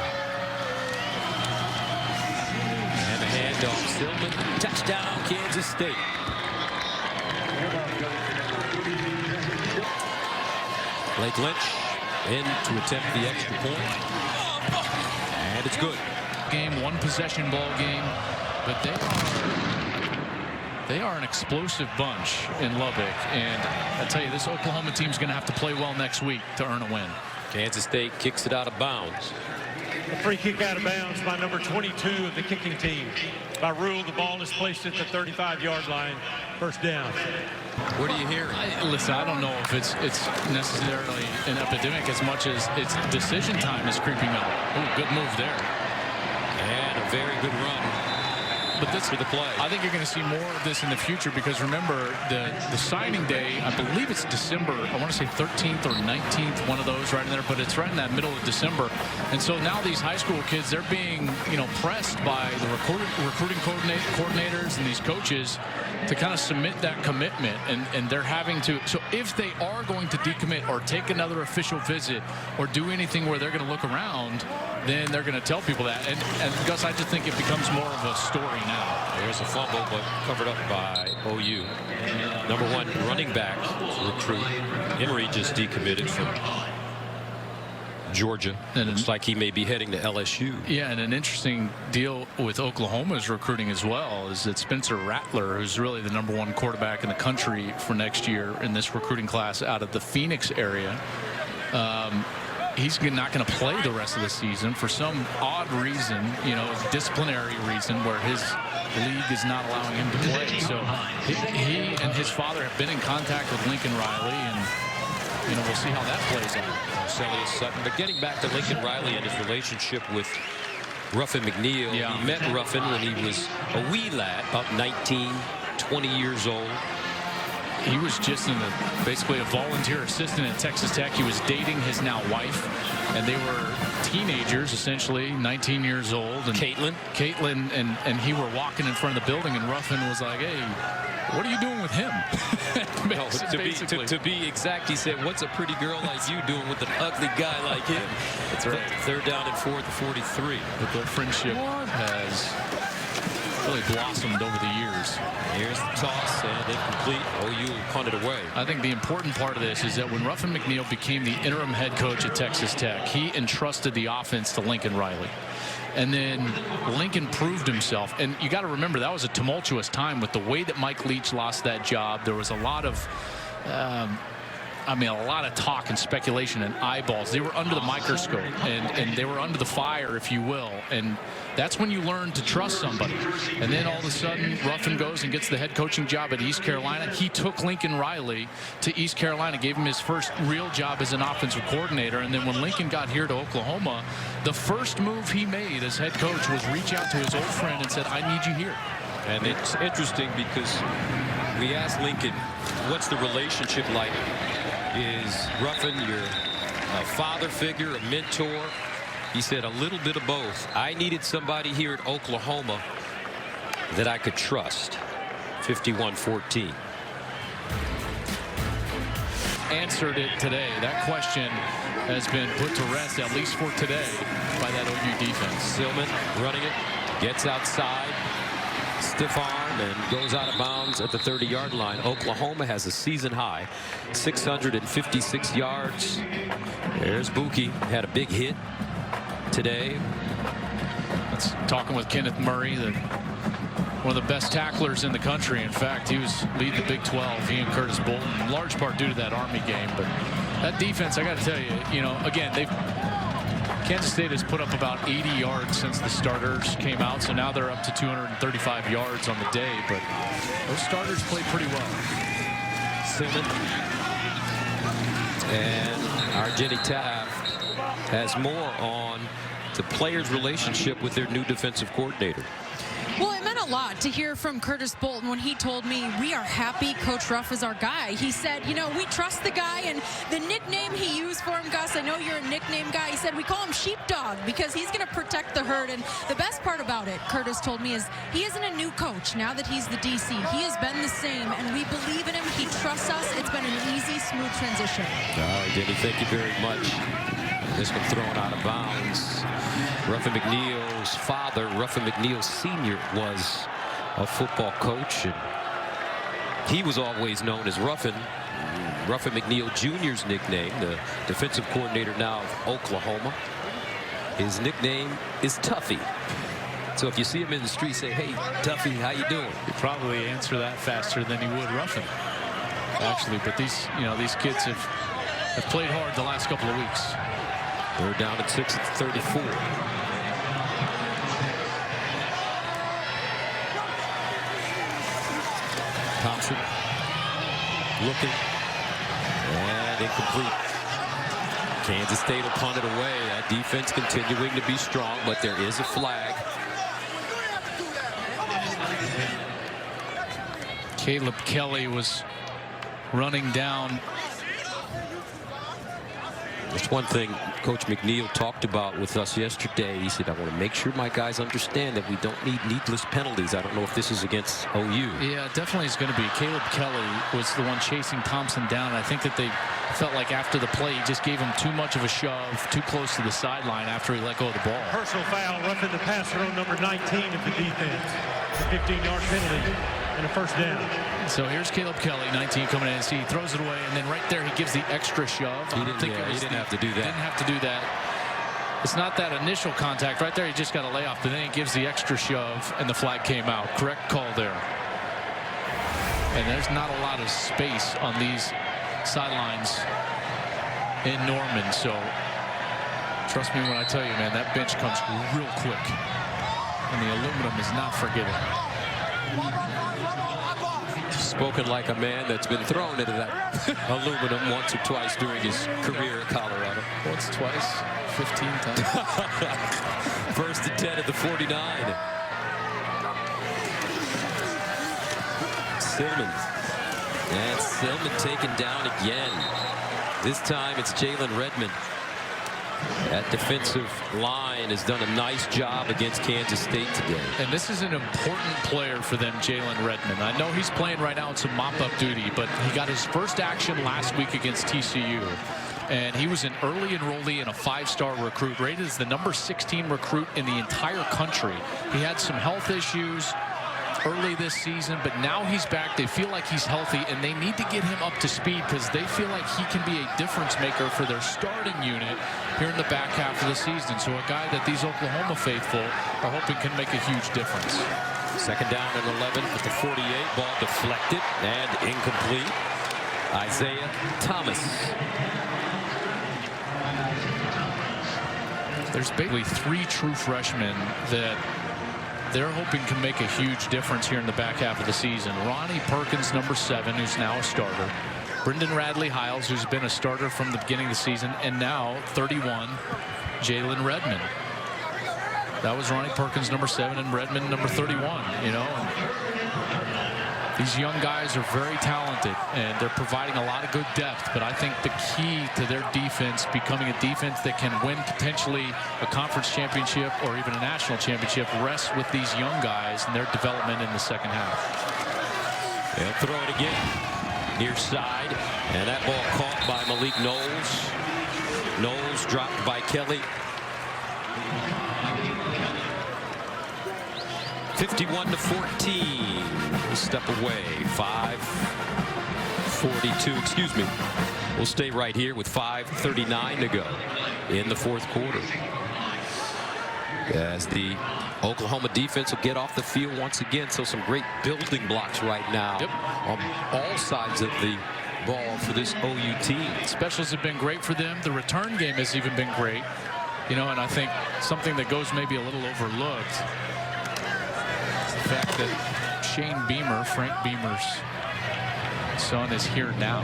And the handoff. Silman, touchdown, Kansas State. Blake Lynch in to attempt the extra point. And it's good. Game, 1 possession ball game, but they are an explosive bunch in Lubbock, and I tell you, this Oklahoma team's going to have to play well next week to earn a win. Kansas State kicks it out of bounds. A free kick out of bounds by number 22 of the kicking team. By rule, the ball is placed at the 35-yard line. First down. What are you hearing? Listen, I don't know if it's necessarily an epidemic as much as its decision time is creeping up. Ooh, good move there. And a very good run. But this for the play. I think you're going to see more of this in the future because remember the signing day, I believe it's December, I want to say 13th or 19th, one of those right in there, but it's right in that middle of December. And so now these high school kids, they're being, pressed by the recruiting coordinators and these coaches to kind of submit that commitment, and they're having to. So if they are going to decommit or take another official visit or do anything where they're going to look around, then they're going to tell people that. And Gus, I just think it becomes more of a story now. There's a fumble, but covered up by OU. Number 1 running back recruit Emery just decommitted from Georgia. And looks like he may be heading to LSU. Yeah, and an interesting deal with Oklahoma's recruiting as well is that Spencer Rattler, who's really the #1 quarterback in the country for next year in this recruiting class out of the Phoenix area, he's not going to play the rest of the season for some odd reason, disciplinary reason, where his league is not allowing him to play. So he and his father have been in contact with Lincoln Riley, and we'll see how that plays out. Marcellus Sutton. But getting back to Lincoln Riley and his relationship with Ruffin McNeill, Yeah. he met Ruffin when he was a wee lad, about 19, 20 years old. He was just basically a volunteer assistant at Texas Tech. He was dating his now wife, and they were teenagers, essentially, 19 years old. And Caitlin and he were walking in front of the building, and Ruffin was like, "Hey, what are you doing with him?" To be exact, he said, "What's a pretty girl like you doing with an ugly guy like him?" That's right. 3rd down and 4th, 43. But their friendship has really blossomed over the years. Here's the toss, and incomplete. OU will punt it away. I think the important part of this is that when Ruffin McNeill became the interim head coach at Texas Tech, he entrusted the offense to Lincoln Riley. And then Lincoln proved himself. And you got to remember, that was a tumultuous time with the way that Mike Leach lost that job. There was a lot of a lot of talk and speculation and eyeballs. They were under the microscope, and they were under the fire, if you will. And that's when you learn to trust somebody. And then all of a sudden, Ruffin goes and gets the head coaching job at East Carolina. He took Lincoln Riley to East Carolina, gave him his first real job as an offensive coordinator. And then when Lincoln got here to Oklahoma, the first move he made as head coach was reach out to his old friend and said, "I need you here." And it's interesting because we asked Lincoln, what's the relationship like? Is Ruffin your father figure, a mentor? He said a little bit of both. I needed somebody here at Oklahoma that I could trust. 51-14. Answered it today. That question has been put to rest, at least for today, by that OU defense. Silman running it, gets outside, stiff arm, and goes out of bounds at the 30-yard line. Oklahoma has a season high 656 yards. There's Buki, had a big hit today. That's talking with Kenneth Murray, one of the best tacklers in the country. In fact, he was leading the Big 12, he and Curtis Bolton, in large part due to that Army game. But that defense, I got to tell you, again, Kansas State has put up about 80 yards since the starters came out, so now they're up to 235 yards on the day. But those starters play pretty well. Silman and our Jenny Taft has more on the players' relationship with their new defensive coordinator. Well, it meant a lot to hear from Curtis Bolton when he told me, "We are happy Coach Ruff is our guy." He said, "We trust the guy," and the nickname he used for him, Gus, I know you're a nickname guy, he said, "We call him Sheepdog because he's going to protect the herd." And the best part about it, Curtis told me, is he isn't a new coach now that he's the DC. He has been the same, and we believe in him. He trusts us. It's been an easy, smooth transition. All right, Jenny, thank you very much. This one thrown out of bounds. Ruffin McNeill's father, Ruffin McNeill Sr., was a football coach, and he was always known as Ruffin. Ruffin McNeill Jr.'s nickname, the defensive coordinator now of Oklahoma, his nickname is Tuffy. So if you see him in the street, say, "Hey, Tuffy, how you doing?" He'd probably answer that faster than he would Ruffin, actually. But these kids have played hard the last couple of weeks. They're down at 6 at 34. Thompson looking, and incomplete. Kansas State will punt it away. That defense continuing to be strong, but there is a flag. Caleb Kelly was running down. That's one thing Coach McNeill talked about with us yesterday. He said, "I want to make sure my guys understand that we don't need needless penalties." I don't know if this is against OU. Yeah, definitely is going to be. Caleb Kelly was the one chasing Thompson down. I think that they felt like after the play, he just gave him too much of a shove, too close to the sideline after he let go of the ball. Personal foul, roughing the passer on number 19 of the defense. The 15-yard penalty. and a first down. So here's Caleb Kelly, 19, coming in. See, he throws it away, and then right there he gives the extra shove. He didn't have to do that. Didn't have to do that. It's not that initial contact. Right there, he just got a layoff, but then he gives the extra shove, and the flag came out. Correct call there. And there's not a lot of space on these sidelines in Norman, so trust me when I tell you, man, that bench comes real quick, and the aluminum is not forgiving. Spoken like a man that's been thrown into that aluminum once or twice during his career at Colorado. Once, twice, 15 times. First and 10 at the 49. Silman. And Silman taken down again. This time it's Jalen Redmond. That defensive line has done a nice job against Kansas State today. And this is an important player for them, Jalen Redmond. I know he's playing right now in some mop-up duty, but he got his first action last week against TCU. And he was an early enrollee and a 5-star recruit, rated as the number 16 recruit in the entire country. He had some health issues early this season, but now he's back. They feel like he's healthy, and they need to get him up to speed because they feel like he can be a difference maker for their starting unit here in the back half of the season. So a guy that these Oklahoma faithful are hoping can make a huge difference. Second down and 11 at the 48. Ball deflected and incomplete. Isaiah Thomas. There's basically 3 true freshmen that they're hoping can make a huge difference here in the back half of the season. Ronnie Perkins, number 7, who's now a starter. Brendan Radley-Hiles, who's been a starter from the beginning of the season. And now, 31, Jalen Redmond. That was Ronnie Perkins, number 7, and Redmond, number 31. You know, and these young guys are very talented, and they're providing a lot of good depth. But I think the key to their defense becoming a defense that can win potentially a conference championship or even a national championship rests with these young guys and their development in the second half. They'll throw it again. Near side, and that ball caught by Malik Knowles. Knowles dropped by Kelly. 51-14. Step away. 5:42. Excuse me. We'll stay right here with 5:39 to go in the fourth quarter. As the Oklahoma defense will get off the field once again. So some great building blocks right now on all sides of the ball for this OU team. Specials have been great for them. The return game has even been great. You know, and I think something that goes maybe a little overlooked is the fact that Shane Beamer, Frank Beamer's son, is here now.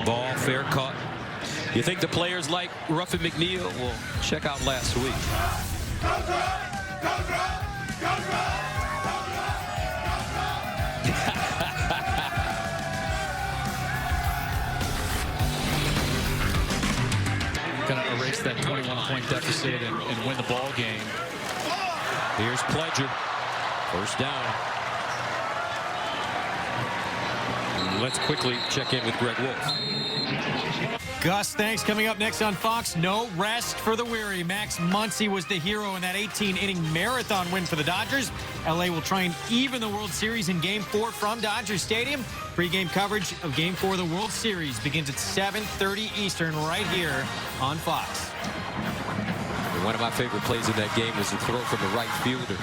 Ball fair caught. You think the players like Ruffin McNeil? Well, check out last week. Gonna erase that 21-point deficit and win the ball game. Here's Pledger. First down. Let's quickly check in with Greg Wolf. Gus, thanks. Coming up next on Fox, no rest for the weary. Max Muncy was the hero in that 18-inning marathon win for the Dodgers. LA will try and even the World Series in Game 4 from Dodger Stadium. Pre-game coverage of Game 4 of the World Series begins at 7:30 Eastern right here on Fox. And one of my favorite plays in that game was the throw from the right fielder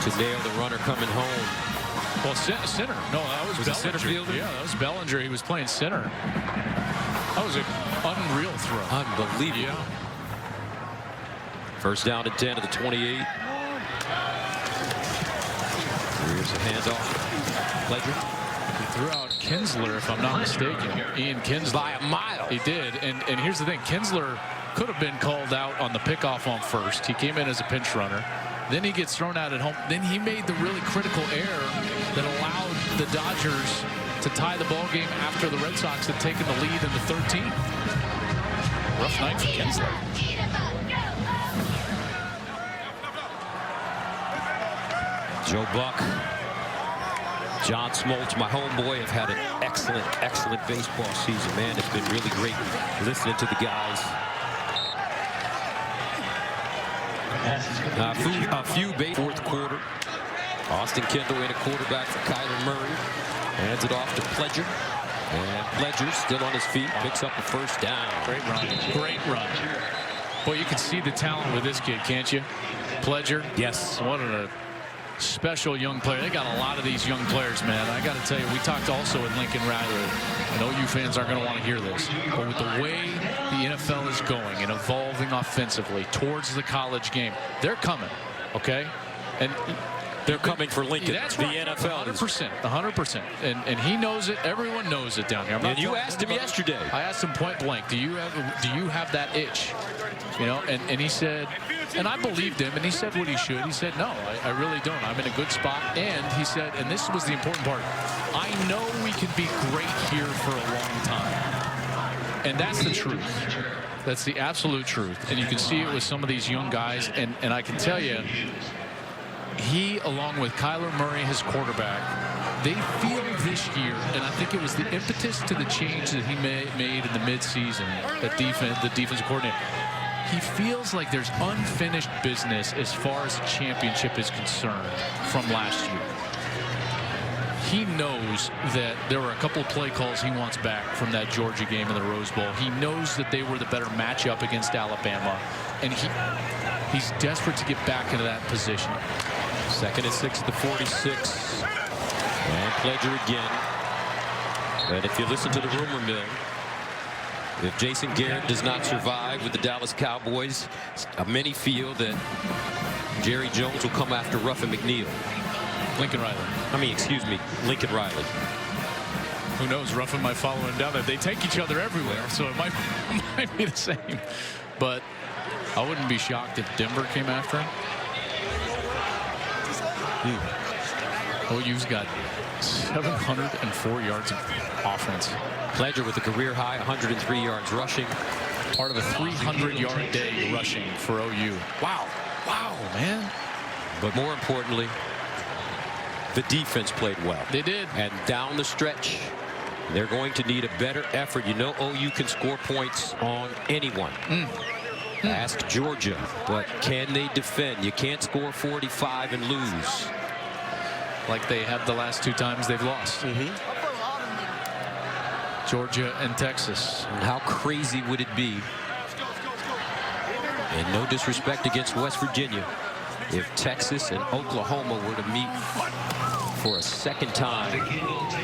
to nail the runner coming home. Well, center. No, that was Bellinger. Center fielder? Yeah, that was Bellinger. He was playing center. That was an unreal throw. Unbelievable. Yeah. First down and 10 to the 28. Here's a handoff. Pledger. He threw out Kinsler, if I'm not mistaken. Ian Kinsler. By a mile. He did. And here's the thing. Kinsler could have been called out on the pickoff on first. He came in as a pinch runner. Then he gets thrown out at home. Then he made the really critical error that allowed the Dodgers to tie the ball game after the Red Sox had taken the lead in the 13th. Rough night for Kinsler. Joe Buck. John Smoltz, my homeboy, have had an excellent baseball season. Man, it's been really great listening to the guys. A few bait fourth quarter. Austin Kendall in a quarterback for Kyler Murray. Hands it off to Pledger. And Pledger still on his feet. Picks up a first down. Great run. Great run. Boy, you can see the talent with this kid, can't you? Pledger. Yes. What a special young player. They got a lot of these young players, man. I got to tell you, we talked also with Lincoln Riley. I know you fans aren't going to want to hear this, but with the way the NFL is going and evolving offensively towards the college game, they're coming, okay? And they're coming for Lincoln. That's the right. NFL 100%. And he knows it. Everyone knows it down here. And you asked him yesterday. I asked him point blank, do you have that itch? You know, and he said, and I believed him, and he said what he should. He said, no, I really don't. I'm in a good spot. And he said, and this was the important part, I know we could be great here for a long time. And that's the truth. That's the absolute truth. And you can see it with some of these young guys. And I can tell you, he, along with Kyler Murray, his quarterback, they feel this year, and I think it was the impetus to the change that he made in the midseason, the defensive coordinator. He feels like there's unfinished business as far as the championship is concerned from last year. He knows that there were a couple of play calls he wants back from that Georgia game in the Rose Bowl. He knows that they were the better matchup against Alabama, and he's desperate to get back into that position. 2nd and 6 at the 46. And Pledger again. And if you listen to the rumor mill, if Jason Garrett does not survive with the Dallas Cowboys, many feel that Jerry Jones will come after Ruffin McNeil. Lincoln Riley. I mean, excuse me, Lincoln Riley. Who knows? Ruffin might follow him down there. They take each other everywhere, so it might be the same. But I wouldn't be shocked if Denver came after him. OU's got 704 yards of offense. Pledger with a career high 103 yards rushing. Part of a 300-yard day rushing for OU. Wow, man. But more importantly, the defense played well. They did. And down the stretch, they're going to need a better effort. You know OU can score points on anyone. Ask Georgia, but can they defend? You can't score 45 and lose. Like they have the last 2 times they've lost. Georgia and Texas. And how crazy would it be, and no disrespect against West Virginia, if Texas and Oklahoma were to meet for a second time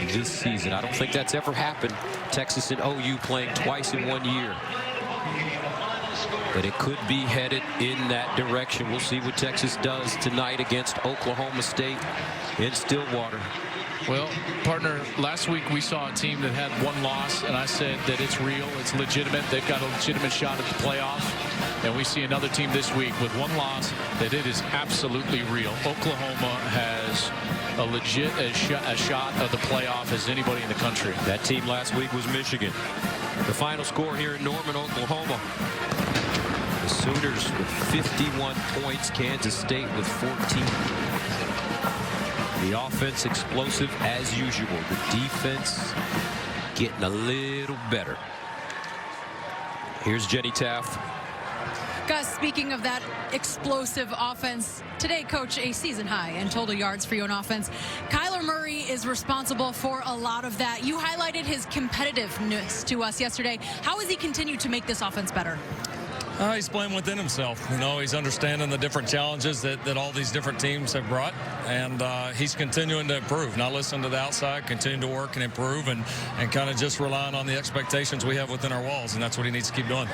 this season? I don't think that's ever happened. Texas and OU playing twice in 1 year. But it could be headed in that direction. We'll see what Texas does tonight against Oklahoma State in Stillwater. Well, partner, last week we saw a team that had 1 loss, and I said that it's real, it's legitimate. They've got a legitimate shot at the playoff. And we see another team this week with 1 loss that it is absolutely real. Oklahoma has a legit a shot of the playoff as anybody in the country. That team last week was Michigan. The final score here in Norman, Oklahoma. The Sooners with 51 points, Kansas State with 14. The offense explosive as usual. The defense getting a little better. Here's Jenny Taft. Gus, speaking of that explosive offense, today, Coach, a season high in total yards for you on offense. Kyler Murray is responsible for a lot of that. You highlighted his competitiveness to us yesterday. How has he continued to make this offense better? He's playing within himself. You know, he's understanding the different challenges that all these different teams have brought, and he's continuing to improve. Not listening to the outside, continue to work and improve, and kind of just relying on the expectations we have within our walls, and that's what he needs to keep doing.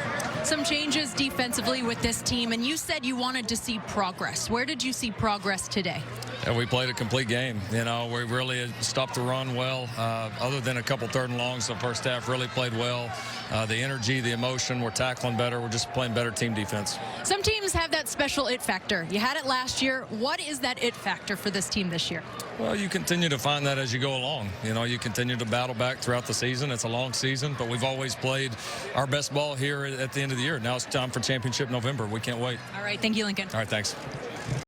Some changes defensively with this team, and you said you wanted to see progress. Where did you see progress today? And we played a complete game. You know, we really stopped the run well. Other than a couple 3rd and longs, the first half really played well. The energy, the emotion, we're tackling better. We're just playing better team defense. Some teams have that special it factor. You had it last year. What is that it factor for this team this year? Well, you continue to find that as you go along. You know, you continue to battle back throughout the season. It's a long season, but we've always played our best ball here at the end of the year. Now it's time for championship November. We can't wait. All right. Thank you, Lincoln. All right. Thanks.